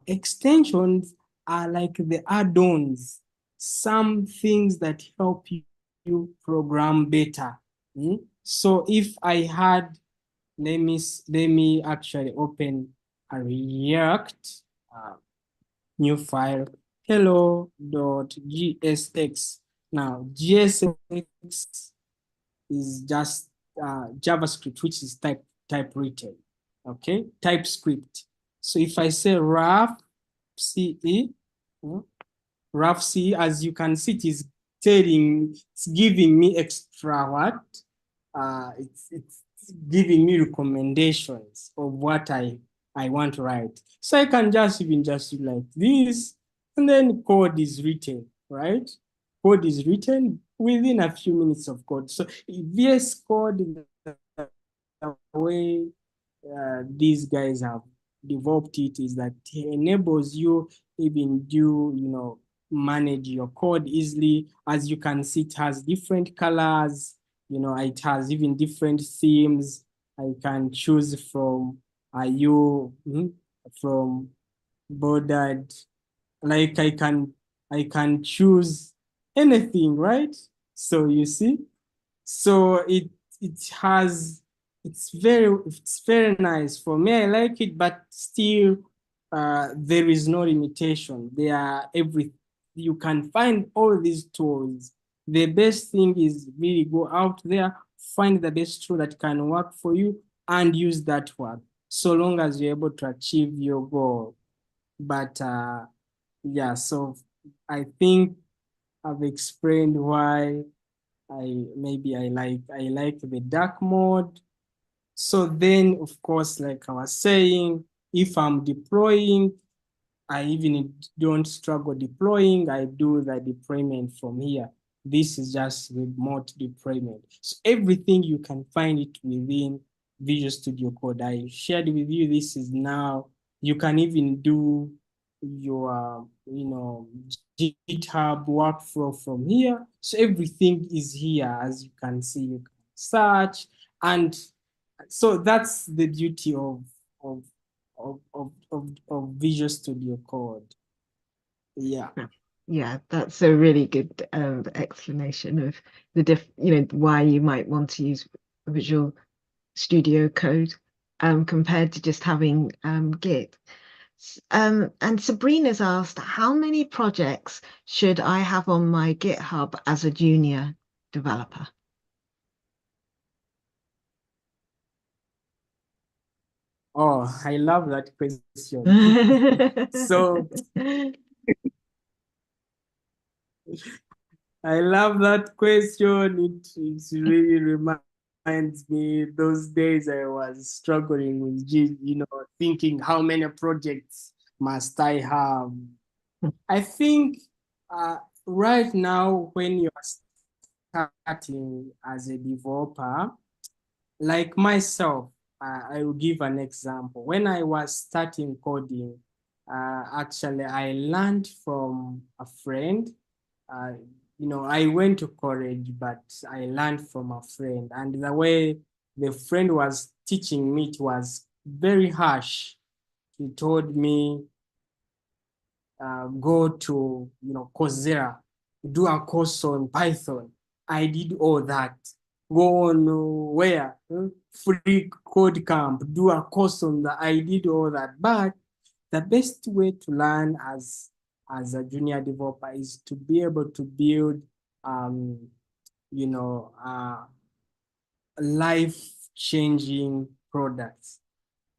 extensions are like the add-ons, some things that help you program better. So if I had, let me actually open a React new file, hello.gsx. Now, GSX is just JavaScript, which is typewritten, okay? TypeScript. So if I say rough CE, rough CE, as you can see, it's giving me extra what? It's giving me recommendations of what I want to write. So I can just even just do like this, and then code is written, right? Code is written within a few minutes of code. So VS Code, the way these guys have developed it is that it enables you even do, manage your code easily. As you can see, it has different colors, it has even different themes. I can choose from from bordered, like I can choose anything, right? So you see, so it's very nice for me. I like it, but still there is no limitation. You can find all these tools. The best thing is really go out there, find the best tool that can work for you and use that one, so long as you're able to achieve your goal. But yeah, so I think I've explained why I like the dark mode. So then, of course, like I was saying, if I'm deploying, I even don't struggle deploying. I do the deployment from here. This is just remote deployment. So everything you can find it within Visual Studio Code. I shared with you, this is now, you can even do your, GitHub workflow from here. So everything is here, as you can see, you can search. And so that's the beauty of of Visual Studio Code. Yeah. Yeah, that's a really good explanation of why you might want to use Visual Studio Code compared to just having Git. And Sabrina's asked, how many projects should I have on my GitHub as a junior developer? Oh, I love that question. So I love that question. It really reminds me those days I was struggling with thinking how many projects must I have. I think right now when you are starting as a developer, like myself, I will give an example. When I was starting coding, actually, I learned from a friend. Uh, I went to college, but I learned from a friend. And the way the friend was teaching me, it was very harsh. He told me, go to Coursera, do a course on Python. I did all that. Go on where free code camp, do a course on that. I did all that. But the best way to learn as a junior developer is to be able to build you know life-changing products.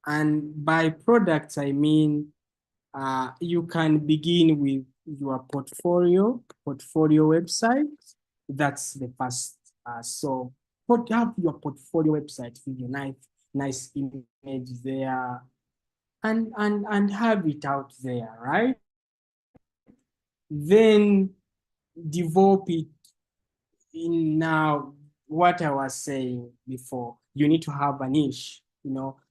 And by products, I mean you can begin with your portfolio website. That's the first. So have your portfolio website with your nice image there, and have it out there, right? Then develop it in now what I was saying before. You need to have a niche.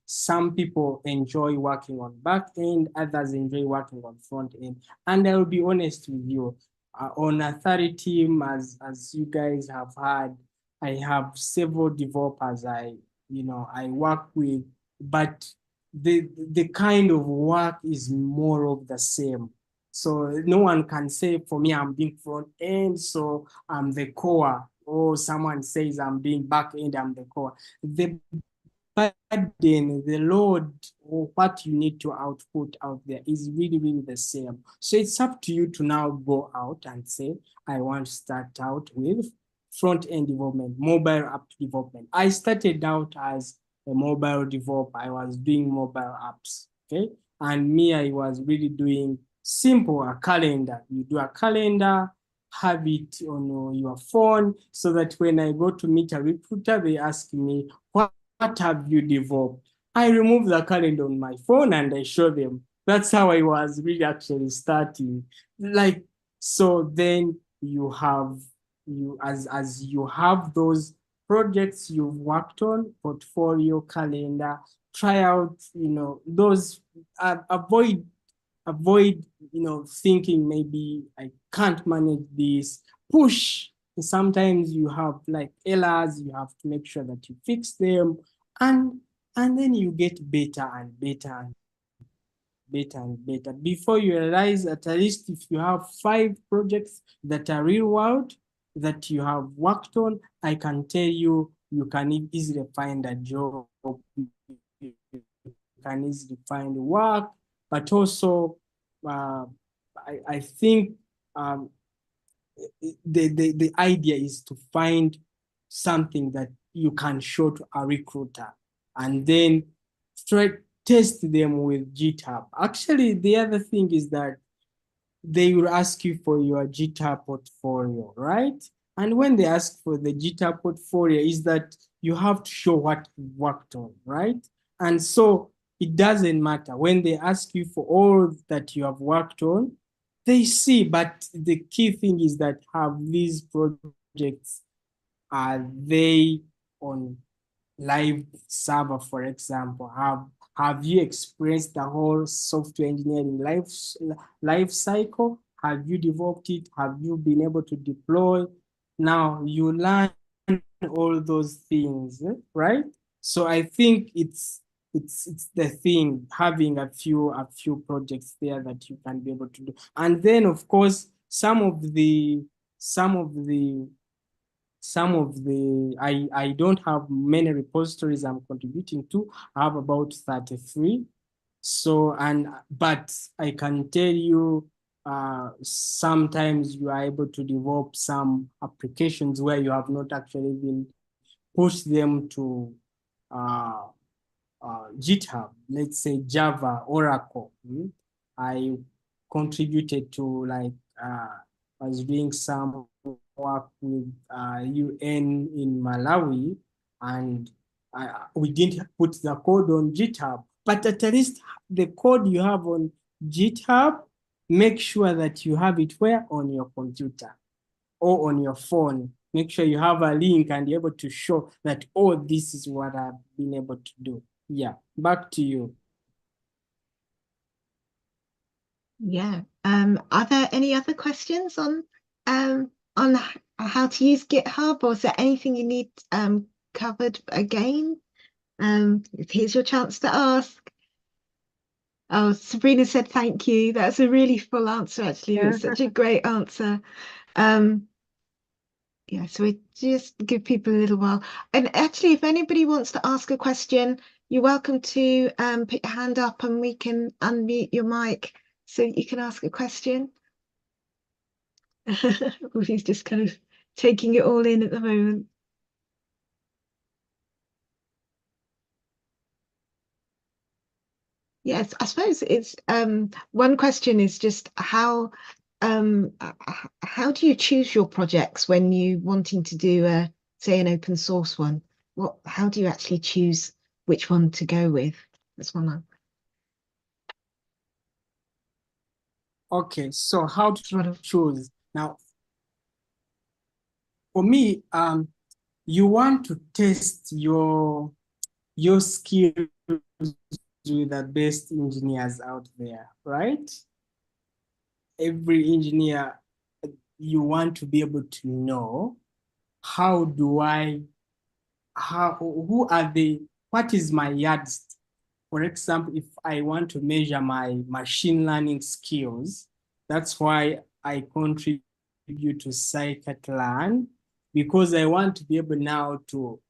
Some people enjoy working on back end, others enjoy working on front end. And I will be honest with you, on a 30 team, as you guys have heard, I have several developers I work with, but the kind of work is more of the same. So no one can say for me I'm being front end, so I'm the core, or someone says I'm being back end, I'm the core. The burden, the load, or what you need to output out there is really, really the same. So it's up to you to now go out and say, I want to start out with front-end development, mobile app development. I started out as a mobile developer. I was doing mobile apps, okay? And me, I was really doing simple, a calendar. You do a calendar, have it on your phone, so that when I go to meet a recruiter, they ask me, what have you developed? I remove the calendar on my phone and I show them. That's how I was really actually starting. Like, so then you have, as you have those projects you've worked on, portfolio, calendar, try out, those, avoid, thinking maybe I can't manage this, push. Sometimes you have like errors, you have to make sure that you fix them, and then you get better and better and better and better. Before you realize, at least if you have 5 projects that are real world that you have worked on, I can tell you, you can easily find a job, you can easily find work, but also I think the idea is to find something that you can show to a recruiter, and then straight test them with GitHub. Actually, the other thing is that they will ask you for your GitHub portfolio, right? And when they ask for the GitHub portfolio, is that you have to show what you worked on, right? And so it doesn't matter. When they ask you for all that you have worked on, they see, but the key thing is that have these projects, are they on live server, for example? Have you experienced the whole software engineering life cycle? Have you developed it? Have you been able to deploy? Now you learn all those things, right? So I think it's the thing, having a few projects there that you can be able to do. And then of course I don't have many repositories I'm contributing to. I have about 33. So, but I can tell you, sometimes you are able to develop some applications where you have not actually been pushed them to uh, GitHub, let's say Java, Oracle. I contributed to, like, I was doing some work with UN in Malawi, and we didn't put the code on GitHub, but at least the code you have on GitHub, make sure that you have it where? On your computer or on your phone. Make sure you have a link and you're able to show that, oh, this is what I've been able to do. Yeah, back to you. Yeah. Are there any other questions on how to use GitHub, or is there anything you need covered again? Here's your chance to ask. Oh, Sabrina said thank you. That's a really full answer, actually. Yeah. It's such a great answer. Yeah, so we just give people a little while. And actually, if anybody wants to ask a question, you're welcome to put your hand up and we can unmute your mic so you can ask a question. He's just kind of taking it all in at the moment. Yes, I suppose it's one question is just how do you choose your projects when you wanting to do say an open source one? How do you actually choose which one to go with? That's one. Okay, so how to choose? Now, for me, you want to test your skills with the best engineers out there, right? Every engineer, you want to be able to know, who are they, what is my yardstick? For example, if I want to measure my machine learning skills, that's why I contribute to scikit-learn, because I want to be able now to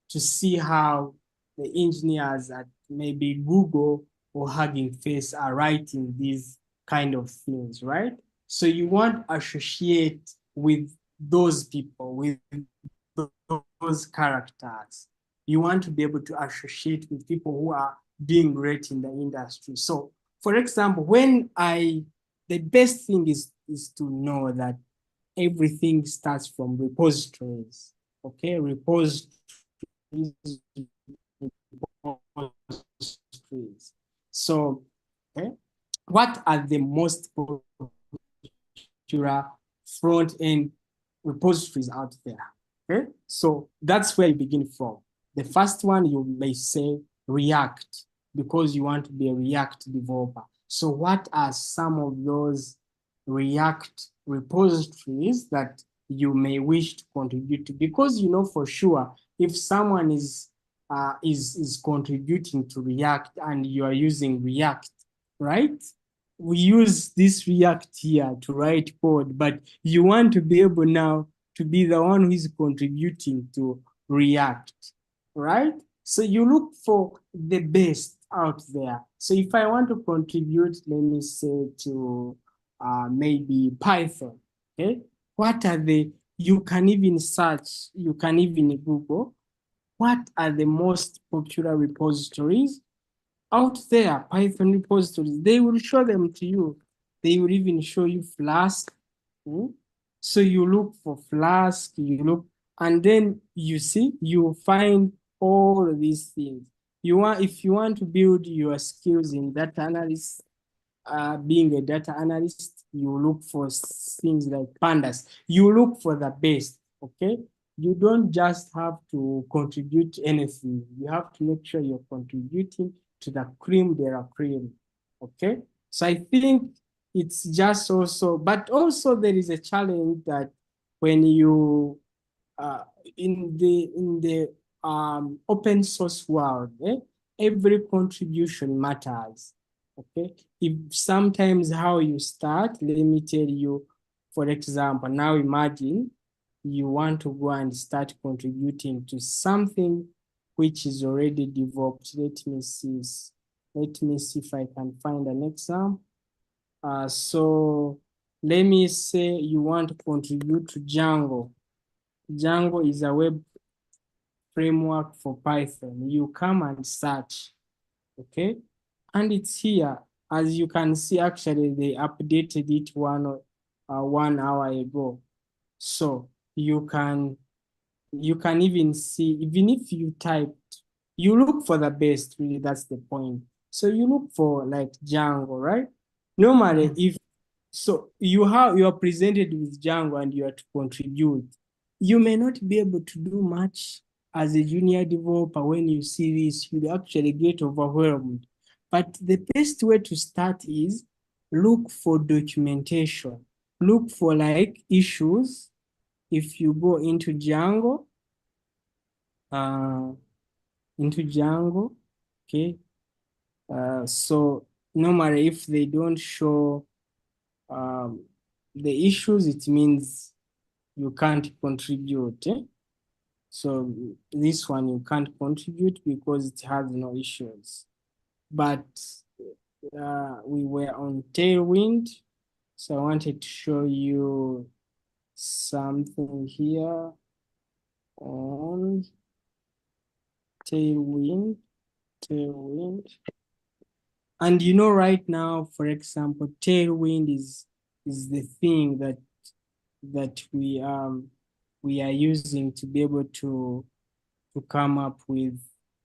see how the engineers at maybe Google or Hugging Face are writing these kind of things, right? So you want to associate with those people, with those characters. You want to be able to associate with people who are doing great in the industry. So, for example, the best thing is to know that everything starts from repositories. Okay, repositories. So, okay, what are the most popular front-end repositories out there? Okay, so that's where you begin from. The first one, you may say React, because you want to be a React developer. So what are some of those React repositories that you may wish to contribute to? Because you know for sure, if someone is contributing to React and you are using React, right? We use this React here to write code, but you want to be able now to be the one who is contributing to React, right? So you look for the best out there. So if I want to contribute, let me say to maybe Python, okay? What are you can even search, you can even Google, what are the most popular repositories out there, Python repositories, they will show them to you. They will even show you Flask. So you look for Flask, you look, and then you see, you find all of these things. If you want to build your skills in data analysis, being a data analyst, you look for things like pandas. You look for the best, okay? You don't just have to contribute anything. You have to make sure you're contributing to the cream de la cream, okay? So I think it's just also, but also there is a challenge that when you, uh, in the open source world, every contribution matters. Okay, if sometimes how you start, let me tell you, for example, now imagine you want to go and start contributing to something which is already developed. Let me see if I can find an example. So let me say you want to contribute to Django. Django is a web framework for Python. You come and search, okay? And it's here. As you can see, actually, they updated it 1 hour ago. So you can even see, even if you typed, you look for the best, really, that's the point. So you look for like Django, right? Normally, if so you are presented with Django and you are to contribute, you may not be able to do much as a junior developer. When you see this, you actually get overwhelmed. But the best way to start is look for documentation. Look for like issues. If you go into Django, uh, okay. So normally if they don't show the issues, it means you can't contribute. So this one you can't contribute because it has no issues. But we were on Tailwind, so I wanted to show you something here on Tailwind. And you know, right now, for example, Tailwind is the thing that we are using to be able to come up with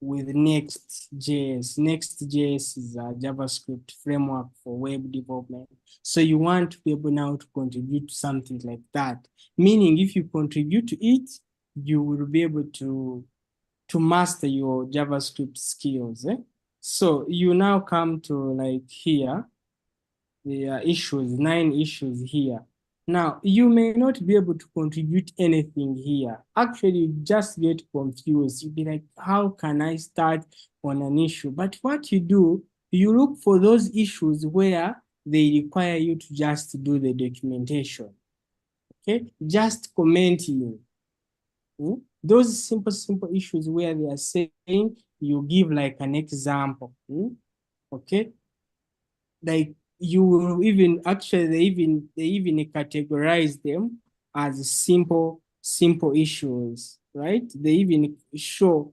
Next.js. Next.js is a JavaScript framework for web development. So you want to be able now to contribute to something like that. Meaning if you contribute to it, you will be able to master your JavaScript skills. So you now come to like here, there are issues, 9 issues here. Now, you may not be able to contribute anything here. Actually, you just get confused. You'll be like, how can I start on an issue? But what you do, you look for those issues where they require you to just do the documentation. Okay, just commenting. Those simple issues where they are saying, you give like an example. Okay, like you will even actually they even categorize them as simple issues, right? They even show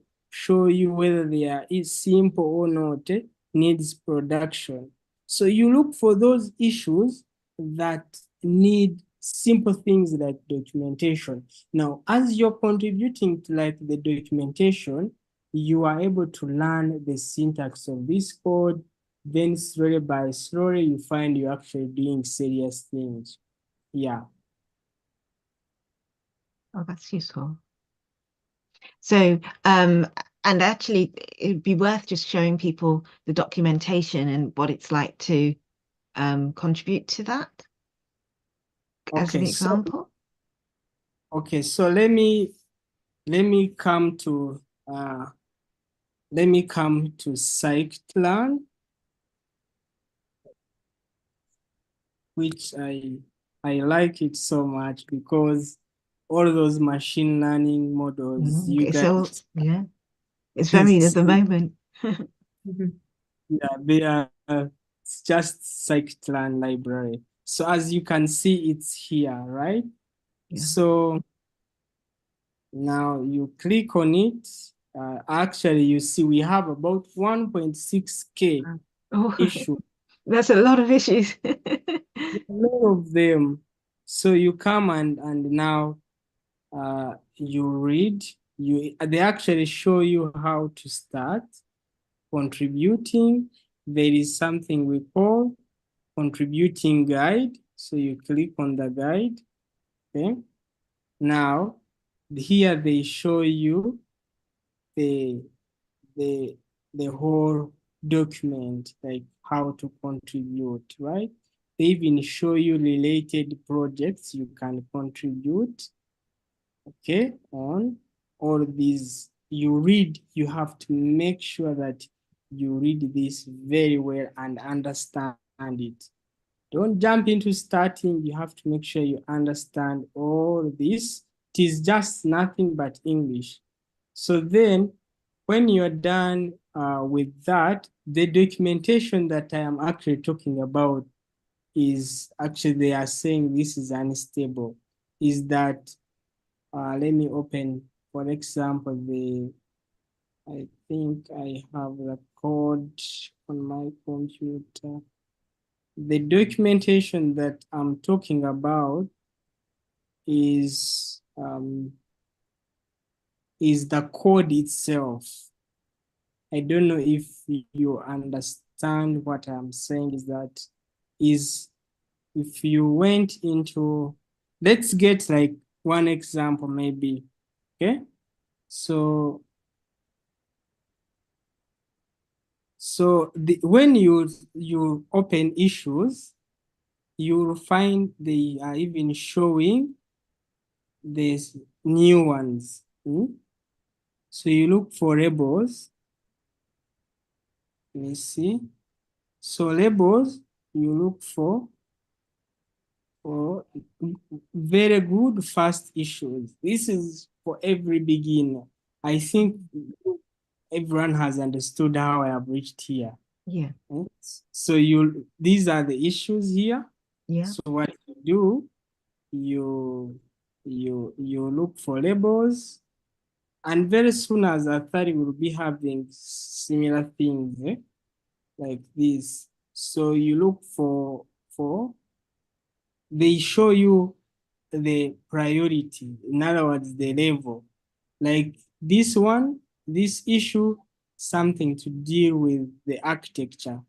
you whether they are simple or not, needs production. So you look for those issues that need simple things like documentation. Now, as you're contributing to like the documentation, you are able to learn the syntax of this code. Then slowly by slowly, you find you're actually doing serious things. Yeah. Oh, that's useful. So, and actually, it'd be worth just showing people the documentation and what it's like to contribute to that as an Okay, example. so let me come to scikit-learn, which I like it so much because all those machine learning models, you Okay, so guys, yeah, it's very at the moment. yeah, they are it's just scikit-learn library. So as you can see, it's here, right? Yeah. So now you click on it, Actually, you see, we have about 1.6K Oh, issues. that's a lot of issues. A lot of them. So you come and now you read. They actually show you how to start contributing. There is something we call contributing guide. So you click on the guide. Okay. Now here they show you the the the whole document, like how to contribute, right? They even show you related projects you can contribute, okay, on all these. You read, you have to make sure that you read this very well and understand it. Don't jump into starting. You have to make sure you understand all this. It is just nothing but English. So then when you're done with that, the documentation that I am actually talking about is actually, they are saying this is unstable. Is that, let me open, for example, I think I have the code on my computer. The documentation that I'm talking about is the code itself. I don't know if you understand what I'm saying. Is that is if you went into, let's get like one example maybe, okay? So when you open issues, you'll find they are even showing these new ones. So you look for labels. Let me see. So labels, you look for very good fast issues. This is for every beginner. I think everyone has understood how I have reached here. Yeah. So these are the issues here. Yeah. So what you do, you look for labels, and very soon as Athari will be having similar things, like this. So you look for they show you the priority, in other words, the level. Like this one, this issue, something to deal with the architecture.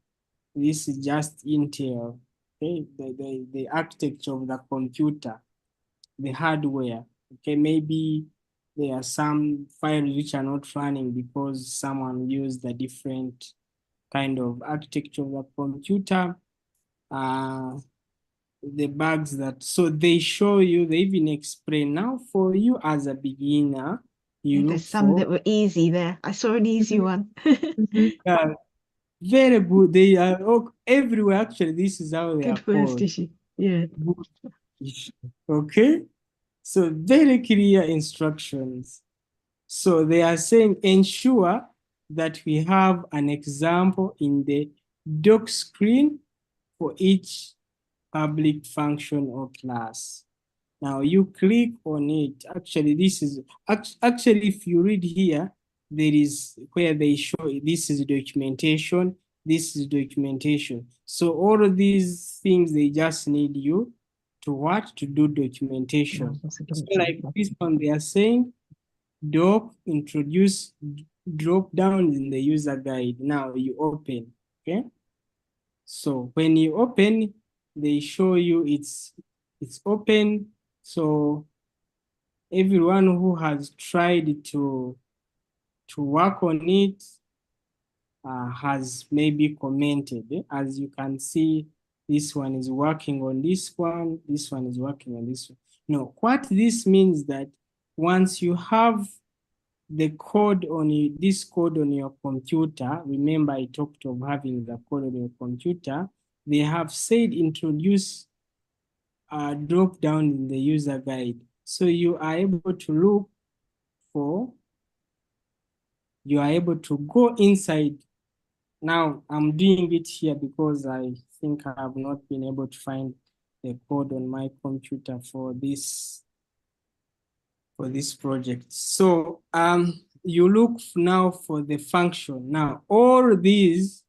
This is just Intel, okay? The architecture of the computer, the hardware. Okay, maybe there are some files which are not running because someone used a different kind of architecture of the computer. The bugs that, so they show you, they even explain. Now for you as a beginner, you There's look some for that were easy there. I saw an easy one. uh, very good. They are everywhere. Actually, this is how they Good are first called. issue. Yeah. Okay, so very clear instructions. So they are saying ensure that we have an example in the doc screen for each public function or class. Now you click on it. Actually, this is actually, if you read here, there is where they show this is documentation, this is documentation. So all of these things, they just need you to what? To do documentation. So like this one, they are saying doc introduce drop down in the user guide. Now you open, okay? So when you open, they show you it's open. So everyone who has tried to work on it has maybe commented. As you can see, this one is working on this one is working on this one. No, what this means that once you have the code on this code on your computer, remember I talked of having the code on your computer, they have said introduce drop down in the user guide. So you are able to look for, you are able to go inside. Now I'm doing it here because I think I have not been able to find the code on my computer for this project. So you look now for the function. Now, all these,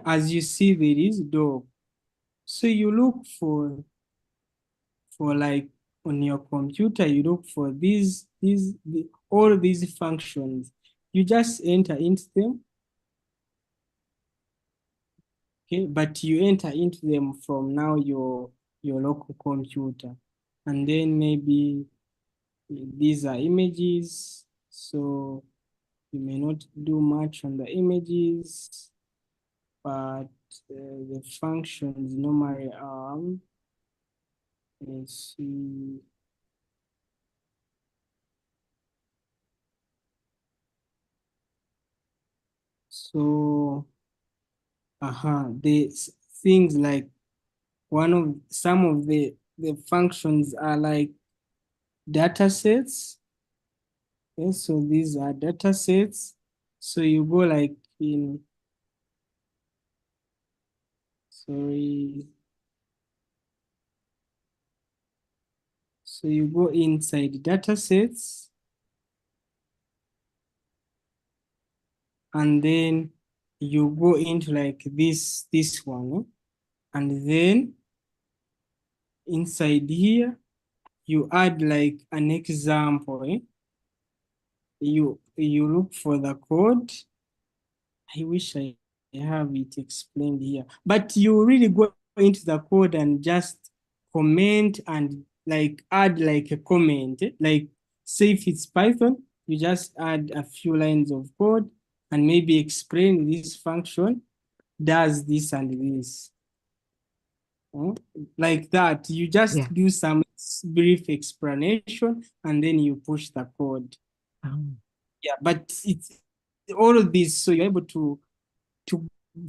as you see, there is dog. So you look for like on your computer, you look for all these functions. You just enter into them, okay? But you enter into them from now your local computer, and then maybe these are images, so you may not do much on the images, but the functions normally are, let's see. So, the things like some of the functions are like data sets. Okay, so these are data sets. So you go like in, sorry. So you go inside data sets, and then you go into like this one, and then inside here you add like an example. You look for the code. I wish I have it explained here, but you really go into the code and just comment and like add like a comment, like say if it's Python, you just add a few lines of code and maybe explain this function does this and this. Like that, you Yeah. just do some brief explanation and then you push the code. Yeah, but it's all of this, so you're able to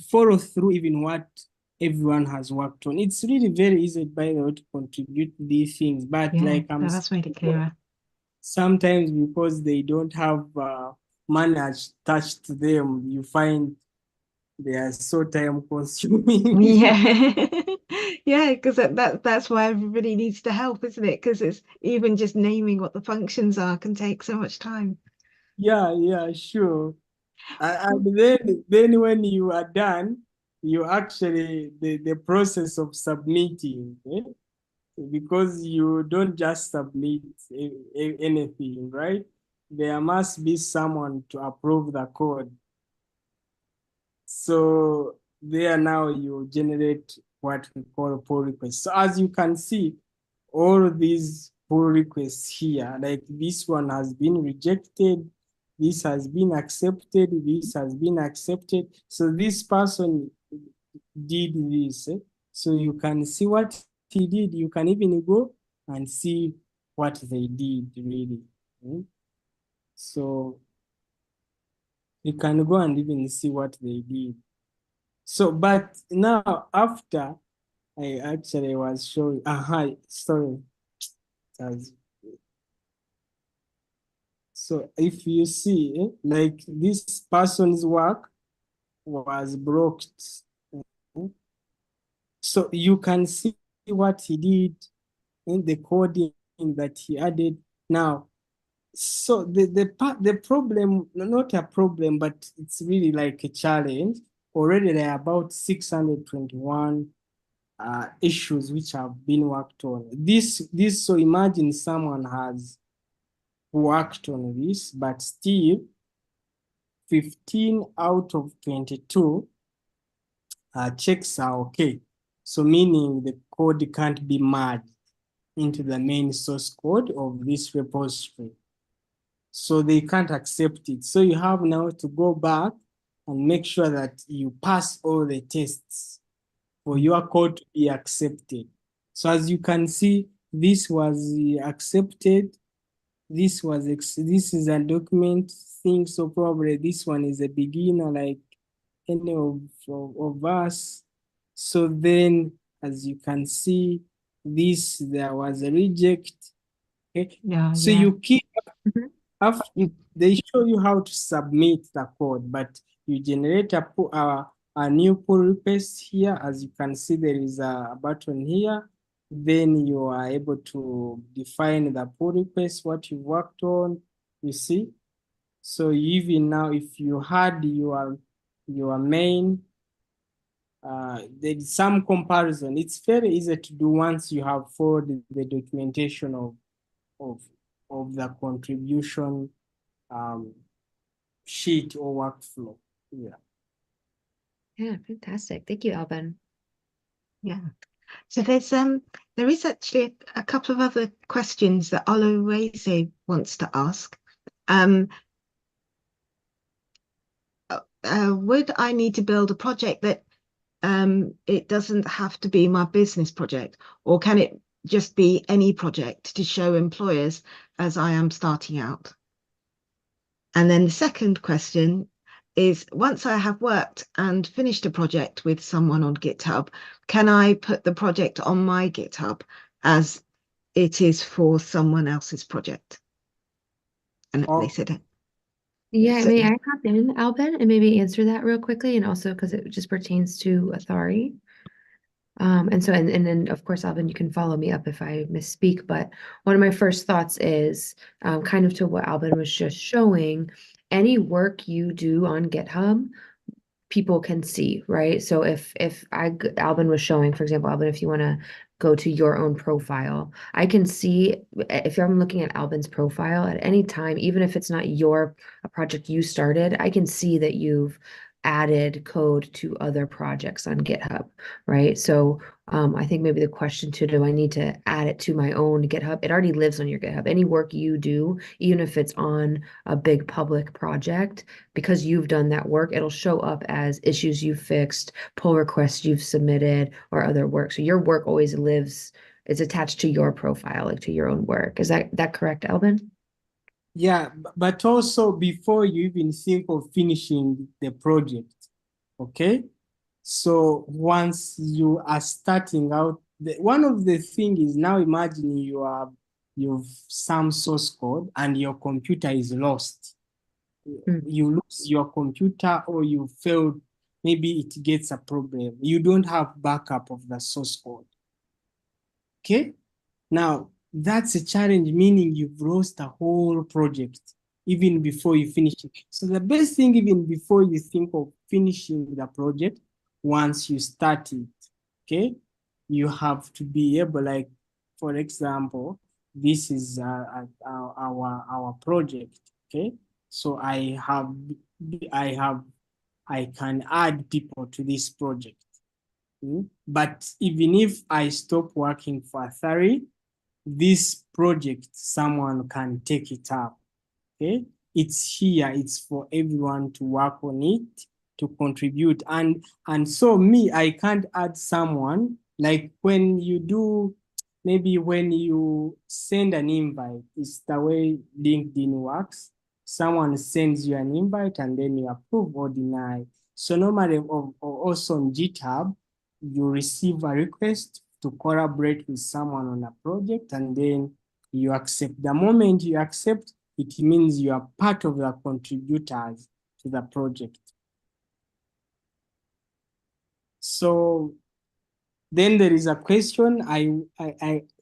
follow through even what everyone has worked on. It's really very easy, by the way, to contribute these things, but Yeah, like I'm no, that's made it clearer. sometimes because they don't have money attached to them, you find they are so time consuming. Yeah. Yeah, because that's why everybody needs to help, isn't it? Because it's even just naming what the functions are can take so much time. Yeah, sure. And then when you are done, you actually the process of submitting, because you don't just submit anything, right? There must be someone to approve the code. So there now you generate what we call pull requests. So as you can see, all these pull requests here, like this one has been rejected, this has been accepted, this has been accepted. So this person did this. So you can see what he did. You can even go and see what they did, really. So you can go and even see what they did. So, but now after I actually was showing, sorry. So if you see, like this person's work was blocked. So you can see what he did in the coding that he added. Now, so the problem, not a problem, but it's really like a challenge. Already there are about 621 issues which have been worked on. So imagine someone has worked on this, but still 15 out of 22 checks are okay. So meaning the code can't be merged into the main source code of this repository. So they can't accept it. So you have now to go back and make sure that you pass all the tests for your code to be accepted. So as you can see, this was accepted. This is a document thing. So probably this one is a beginner, like any of us. So then, as you can see, there was a reject. Okay. Yeah, So yeah. you keep Mhm. after You, they show you how to submit the code, but you generate a new pull request here. As you can see, there is a button here. Then you are able to define the pull request, what you worked on, you see. So even now, if you had your main, there's some comparison. It's very easy to do once you have followed the documentation of of the contribution sheet or workflow. Yeah. Yeah, fantastic. Thank you, Alban. Yeah. So there is actually a couple of other questions that Aloise wants to ask. Would I need to build a project that it doesn't have to be my business project, or can it just be any project to show employers as I am starting out? And then the second question is, once I have worked and finished a project with someone on GitHub, can I put the project on my GitHub as it is for someone else's project? And they said, Yeah, so, may I hop in, Alban, and maybe answer that real quickly, and also because it just pertains to Athari. And then of course, Alvin, you can follow me up if I misspeak, but one of my first thoughts is kind of to what Alvin was just showing. Any work you do on GitHub, people can see, right? So if Alvin was showing, for example, Alvin, if you want to go to your own profile, I can see if I'm looking at Alvin's profile at any time, even if it's not a project you started, I can see that you've added code to other projects on GitHub, right? So I think maybe the question too, do I need to add it to my own GitHub? It already lives on your GitHub. Any work you do, even if it's on a big public project, because you've done that work, it'll show up as issues you've fixed, pull requests you've submitted, or other work. So your work always lives, it's attached to your profile, like to your own work. Is that correct, Alvin? Yeah, but also before you even think of finishing the project, okay? So once you are starting out, one of the things is, now imagine you've some source code and your computer is lost. You lose your computer or you failed, maybe it gets a problem. You don't have backup of the source code. Okay? Now, that's a challenge, meaning you've lost a whole project even before you finish it. So the best thing, even before you think of finishing the project, once you start it, okay, you have to be able, like, for example, this is our project, okay? So I can add people to this project. But even if I stop working for Athari, this project, someone can take it up. Okay, it's here, it's for everyone to work on it, to contribute. And so me, I can't add someone, like when you do, maybe when you send an invite, it's the way LinkedIn works. Someone sends you an invite and then you approve or deny. So normally, also on GitHub, you receive a request to collaborate with someone on a project, and then you accept. The moment you accept, it means you are part of the contributors to the project. So then there is a question,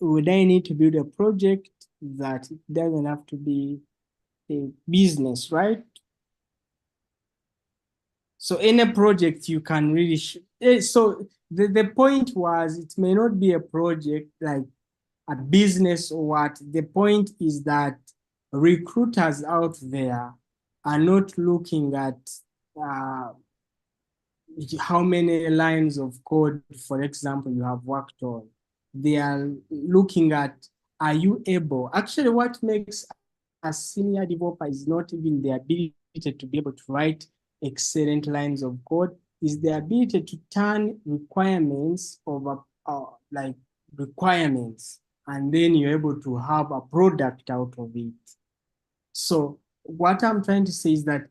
would I need to build a project that doesn't have to be a business, right? So any project you can really, so the point was, it may not be a project like a business or what. The point is that recruiters out there are not looking at how many lines of code, for example, you have worked on. They are looking at, are you able? Actually, what makes a senior developer is not even the ability to be able to write excellent lines of code, is the ability to turn requirements over like requirements, and then you're able to have a product out of it. So what I'm trying to say is that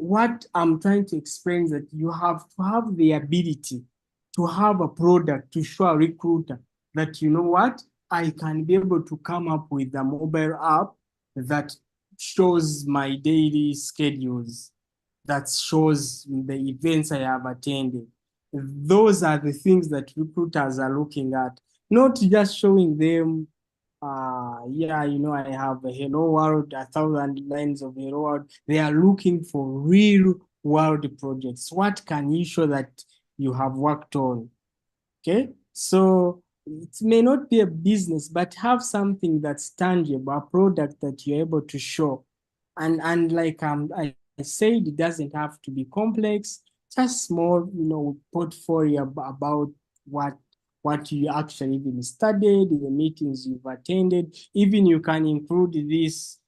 what I'm trying to explain is that you have to have the ability to have a product to show a recruiter that, you know what, I can be able to come up with a mobile app that shows my daily schedules, that shows the events I have attended. Those are the things that recruiters are looking at, not just showing them Yeah, I have a hello world, 1,000 lines of hello world. They are looking for real world projects. What can you show that you have worked on? Okay, so it may not be a business, but have something that's tangible, a product that you're able to show. And like I said, it doesn't have to be complex, just small, portfolio about what what you actually even studied, the meetings you've attended. Even you can include this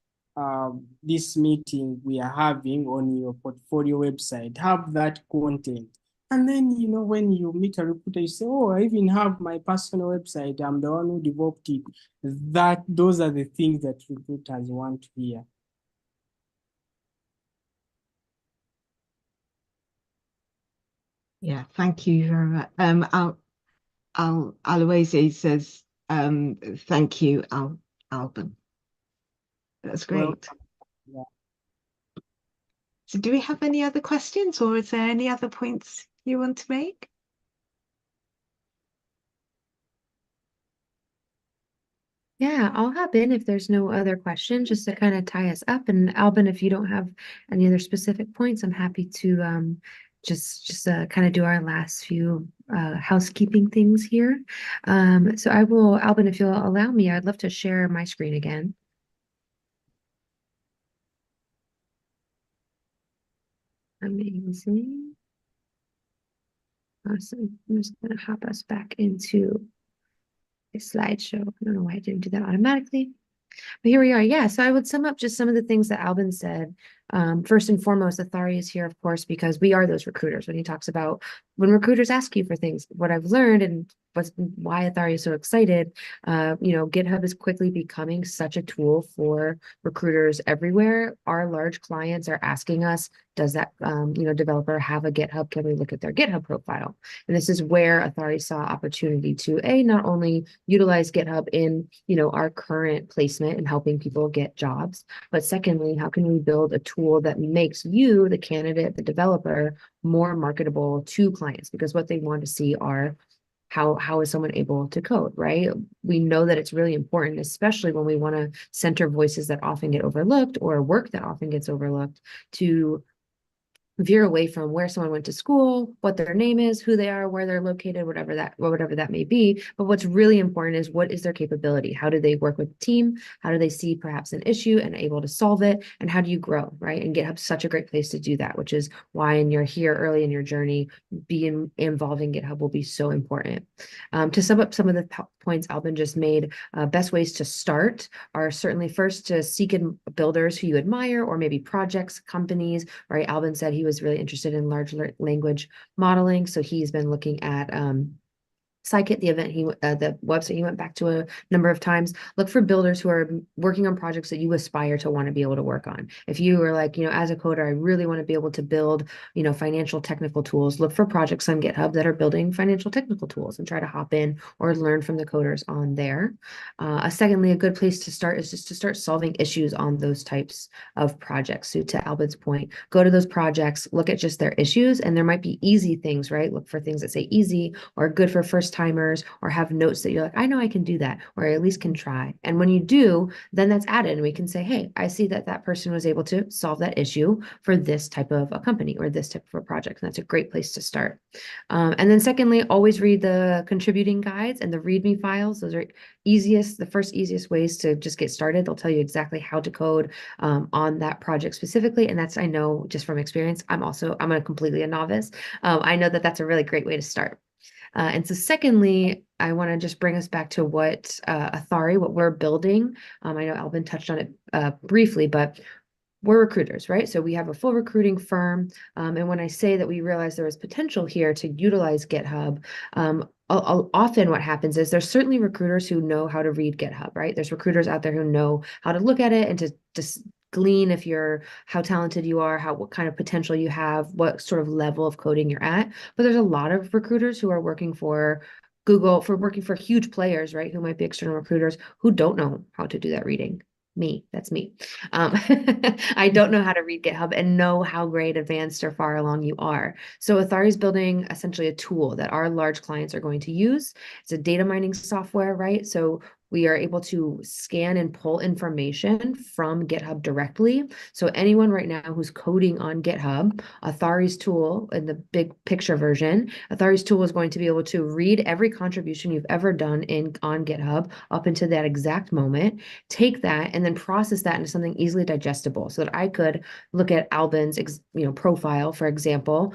meeting we are having on your portfolio website. Have that content. And then, when you meet a recruiter, you say, oh, I even have my personal website. I'm the one who developed it. Those are the things that recruiters want to hear. Yeah, thank you very much. Aloise says, thank you, Alban. That's Well, great. yeah. So do we have any other questions, or is there any other points you want to make? Yeah, I'll hop in if there's no other questions, just to kind of tie us up. And Albin, if you don't have any other specific points, I'm happy to just kind of do our last few housekeeping things here. So I will, Albin, if you'll allow me, I'd love to share my screen again. Amazing. Awesome. I'm just gonna hop us back into a slideshow. I don't know why I didn't do that automatically. But here we are. Yeah. So I would sum up just some of the things that Albin said. First and foremost, Athari is here, of course, because we are those recruiters. When he talks about when recruiters ask you for things, what I've learned and why Athari is so excited, GitHub is quickly becoming such a tool for recruiters everywhere. Our large clients are asking us, does that developer have a GitHub? Can we look at their GitHub profile? And this is where Athari saw opportunity to not only utilize GitHub in our current placement and helping people get jobs, but secondly, how can we build a tool that makes you, the candidate, the developer, more marketable to clients? Because what they want to see are how is someone able to code, right? We know that it's really important, especially when we want to center voices that often get overlooked or work that often gets overlooked, to veer away from where someone went to school, what their name is, who they are, where they're located, whatever that may be. But what's really important is, what is their capability? How do they work with the team? How do they see perhaps an issue and able to solve it? And how do you grow, right? And GitHub's such a great place to do that, which is why, when you're here early in your journey, being involved in GitHub will be so important. To sum up some of the points Albin just made, best ways to start are certainly first to seek in builders who you admire, or maybe projects, companies, right? Albin said he was really interested in large language modeling, so he's been looking at Scikit, the website he went back to a number of times. Look for builders who are working on projects that you aspire to want to be able to work on. If you are like, as a coder, I really want to be able to build, financial technical tools, look for projects on GitHub that are building financial technical tools and try to hop in or learn from the coders on there. Secondly, a good place to start is just to start solving issues on those types of projects. So to Albert's point, go to those projects, look at just their issues, and there might be easy things, right? Look for things that say easy or good for first timers, or have notes that you're like, I know I can do that, or I at least can try. And when you do, then that's added, and we can say, hey, I see that that person was able to solve that issue for this type of a company or this type of a project. And that's a great place to start. And then secondly, always read the contributing guides and the README files. Those are the first easiest ways to just get started. They'll tell you exactly how to code on that project specifically. And that's, I know just from experience, I'm completely a novice. I know that that's a really great way to start. And so secondly, I want to just bring us back to what Athari, what we're building. I know Alvin touched on it briefly, but we're recruiters, right? So we have a full recruiting firm. And when I say that we realize there is potential here to utilize GitHub, often what happens is there's certainly recruiters who know how to read GitHub, right? There's recruiters out there who know how to look at it and to just glean how talented you are, what kind of potential you have, what sort of level of coding you're at. But there's a lot of recruiters who are working for working for huge players, right? Who might be external recruiters who don't know how to do that reading. That's me. I don't know how to read GitHub and know how great, advanced, or far along you are. So Athari is building essentially a tool that our large clients are going to use. It's a data mining software, right? So we are able to scan and pull information from GitHub directly. So anyone right now who's coding on GitHub, Authority's tool in the big picture version, Authority's tool is going to be able to read every contribution you've ever done on GitHub up into that exact moment, take that and then process that into something easily digestible so that I could look at Albin's profile, for example,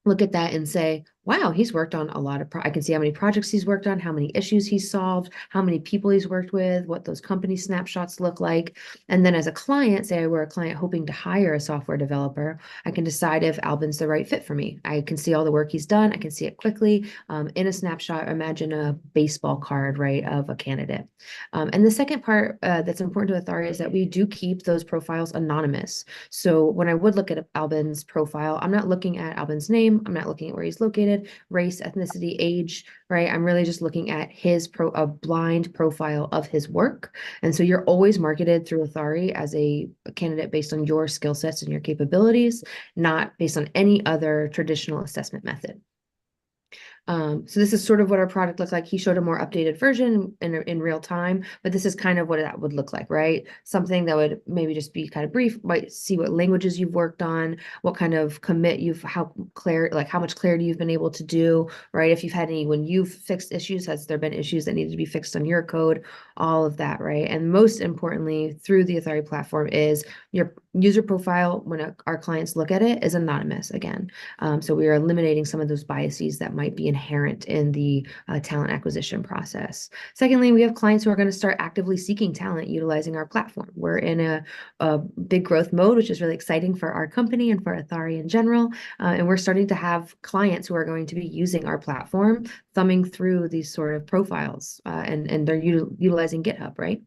look at that and say, wow, he's worked on a lot of, I can see how many projects he's worked on, how many issues he's solved, how many people he's worked with, what those company snapshots look like. And then as a client, say I were a client hoping to hire a software developer, I can decide if Albin's the right fit for me. I can see all the work he's done. I can see it quickly in a snapshot. Imagine a baseball card, right, of a candidate. And the second part that's important to Authority is that we do keep those profiles anonymous. So when I would look at Albin's profile, I'm not looking at Albin's name. I'm not looking at where he's located, race, ethnicity, age, right? I'm really just looking at a blind profile of his work. And so you're always marketed through Authority as a candidate based on your skill sets and your capabilities, not based on any other traditional assessment method. So this is sort of what our product looks like. He showed a more updated version in real time, but this is kind of what that would look like, right? Something that would maybe just be kind of brief, might see what languages you've worked on, what kind of commit how much clarity you've been able to do, right? If you've had when you've fixed issues, has there been issues that needed to be fixed on your code, all of that, right? And most importantly, through the Authority platform is your user profile, when our clients look at it, is anonymous again. So we are eliminating some of those biases that might be inherent in the talent acquisition process. Secondly, we have clients who are going to start actively seeking talent utilizing our platform. We're in a big growth mode, which is really exciting for our company and for Authority in general. And we're starting to have clients who are going to be using our platform, thumbing through these sort of profiles, and they're utilizing GitHub, right?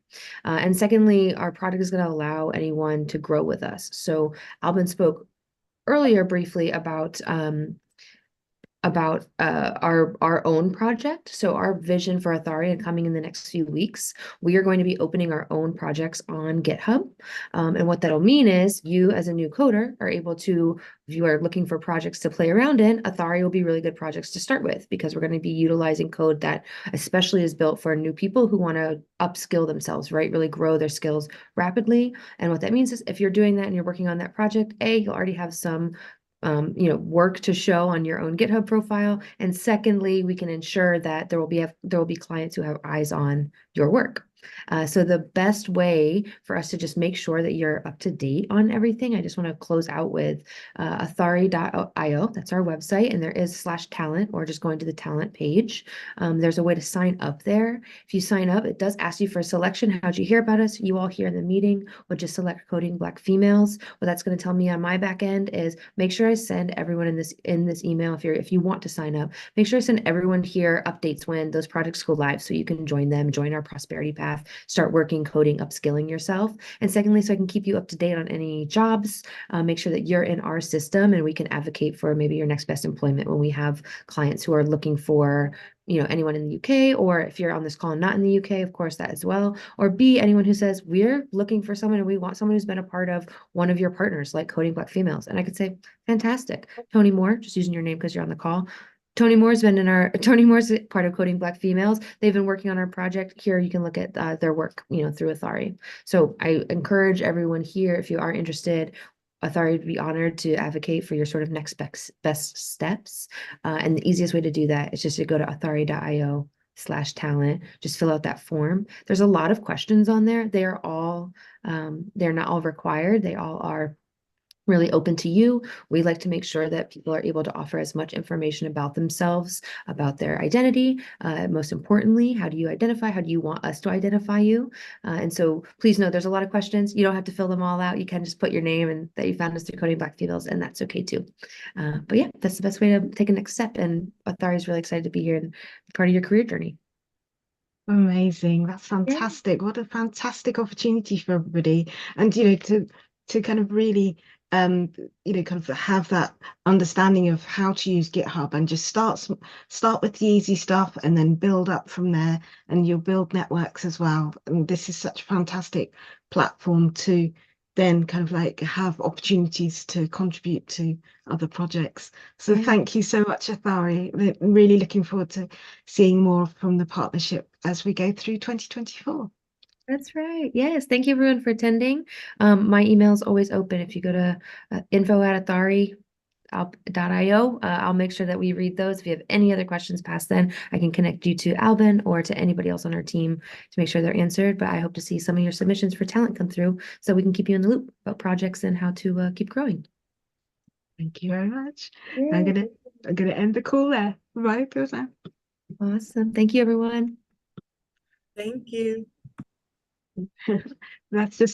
And secondly, our product is going to allow anyone to grow with us. So Albin spoke earlier briefly about our own project. So our vision for Authority and coming in the next few weeks, we are going to be opening our own projects on GitHub. And what that'll mean is you as a new coder are able to, if you are looking for projects to play around in, Authority will be really good projects to start with because we're going to be utilizing code that especially is built for new people who want to upskill themselves, right? Really grow their skills rapidly. And what that means is if you're doing that and you're working on that project, you'll already have some work to show on your own GitHub profile. And secondly, we can ensure that there will be clients who have eyes on your work. So the best way for us to just make sure that you're up to date on everything, I just want to close out with authority.io. That's our website, and there is /talent, or just going to the talent page. There's a way to sign up there. If you sign up, it does ask you for a selection. How'd you hear about us? You all here in the meeting would just select coding Black females. What that's going to tell me on my back end is make sure I send everyone in this email, if you want to sign up, make sure I send everyone here updates when those projects go live so you can join them, join our prosperity path, start working, coding, upskilling yourself. And secondly, so I can keep you up to date on any jobs, make sure that you're in our system and we can advocate for maybe your next best employment when we have clients who are looking for anyone in the UK, or if you're on this call and not in the UK, of course, that as well. Or B, anyone who says, we're looking for someone and we want someone who's been a part of one of your partners, like Coding Black Females. And I could say, fantastic. Tony Moore, just using your name because you're on the call. Tony Moore's part of Coding Black Females. They've been working on our project. Here you can look at their work, through Authority. So I encourage everyone here, if you are interested, Authority would be honored to advocate for your sort of next best steps. And the easiest way to do that is just to go to authority.io/talent, just fill out that form. There's a lot of questions on there. They're not all required. They all are really open to you. We like to make sure that people are able to offer as much information about themselves, about their identity. Most importantly, how do you identify? How do you want us to identify you? And so please know there's a lot of questions. You don't have to fill them all out. You can just put your name and that you found us through Coding Black Females, and that's okay too. But yeah, that's the best way to take a next step. And Authority is really excited to be here and be part of your career journey. Amazing. That's fantastic. What a fantastic opportunity for everybody. And, to kind of really, kind of have that understanding of how to use GitHub and just start with the easy stuff and then build up from there, and you'll build networks as well. And this is such a fantastic platform to then kind of like have opportunities to contribute to other projects. So Yeah. thank you so much, Athari. We're really looking forward to seeing more from the partnership as we go through 2024. That's right. Yes. Thank you everyone for attending. My email is always open. If you go to info@athari.io, I'll make sure that we read those. If you have any other questions past then, I can connect you to Alvin or to anybody else on our team to make sure they're answered. But I hope to see some of your submissions for talent come through so we can keep you in the loop about projects and how to keep growing. Thank you very much. Yeah. I'm gonna end the call there. Bye, Pilsner. Awesome. Thank you, everyone. Thank you. That's just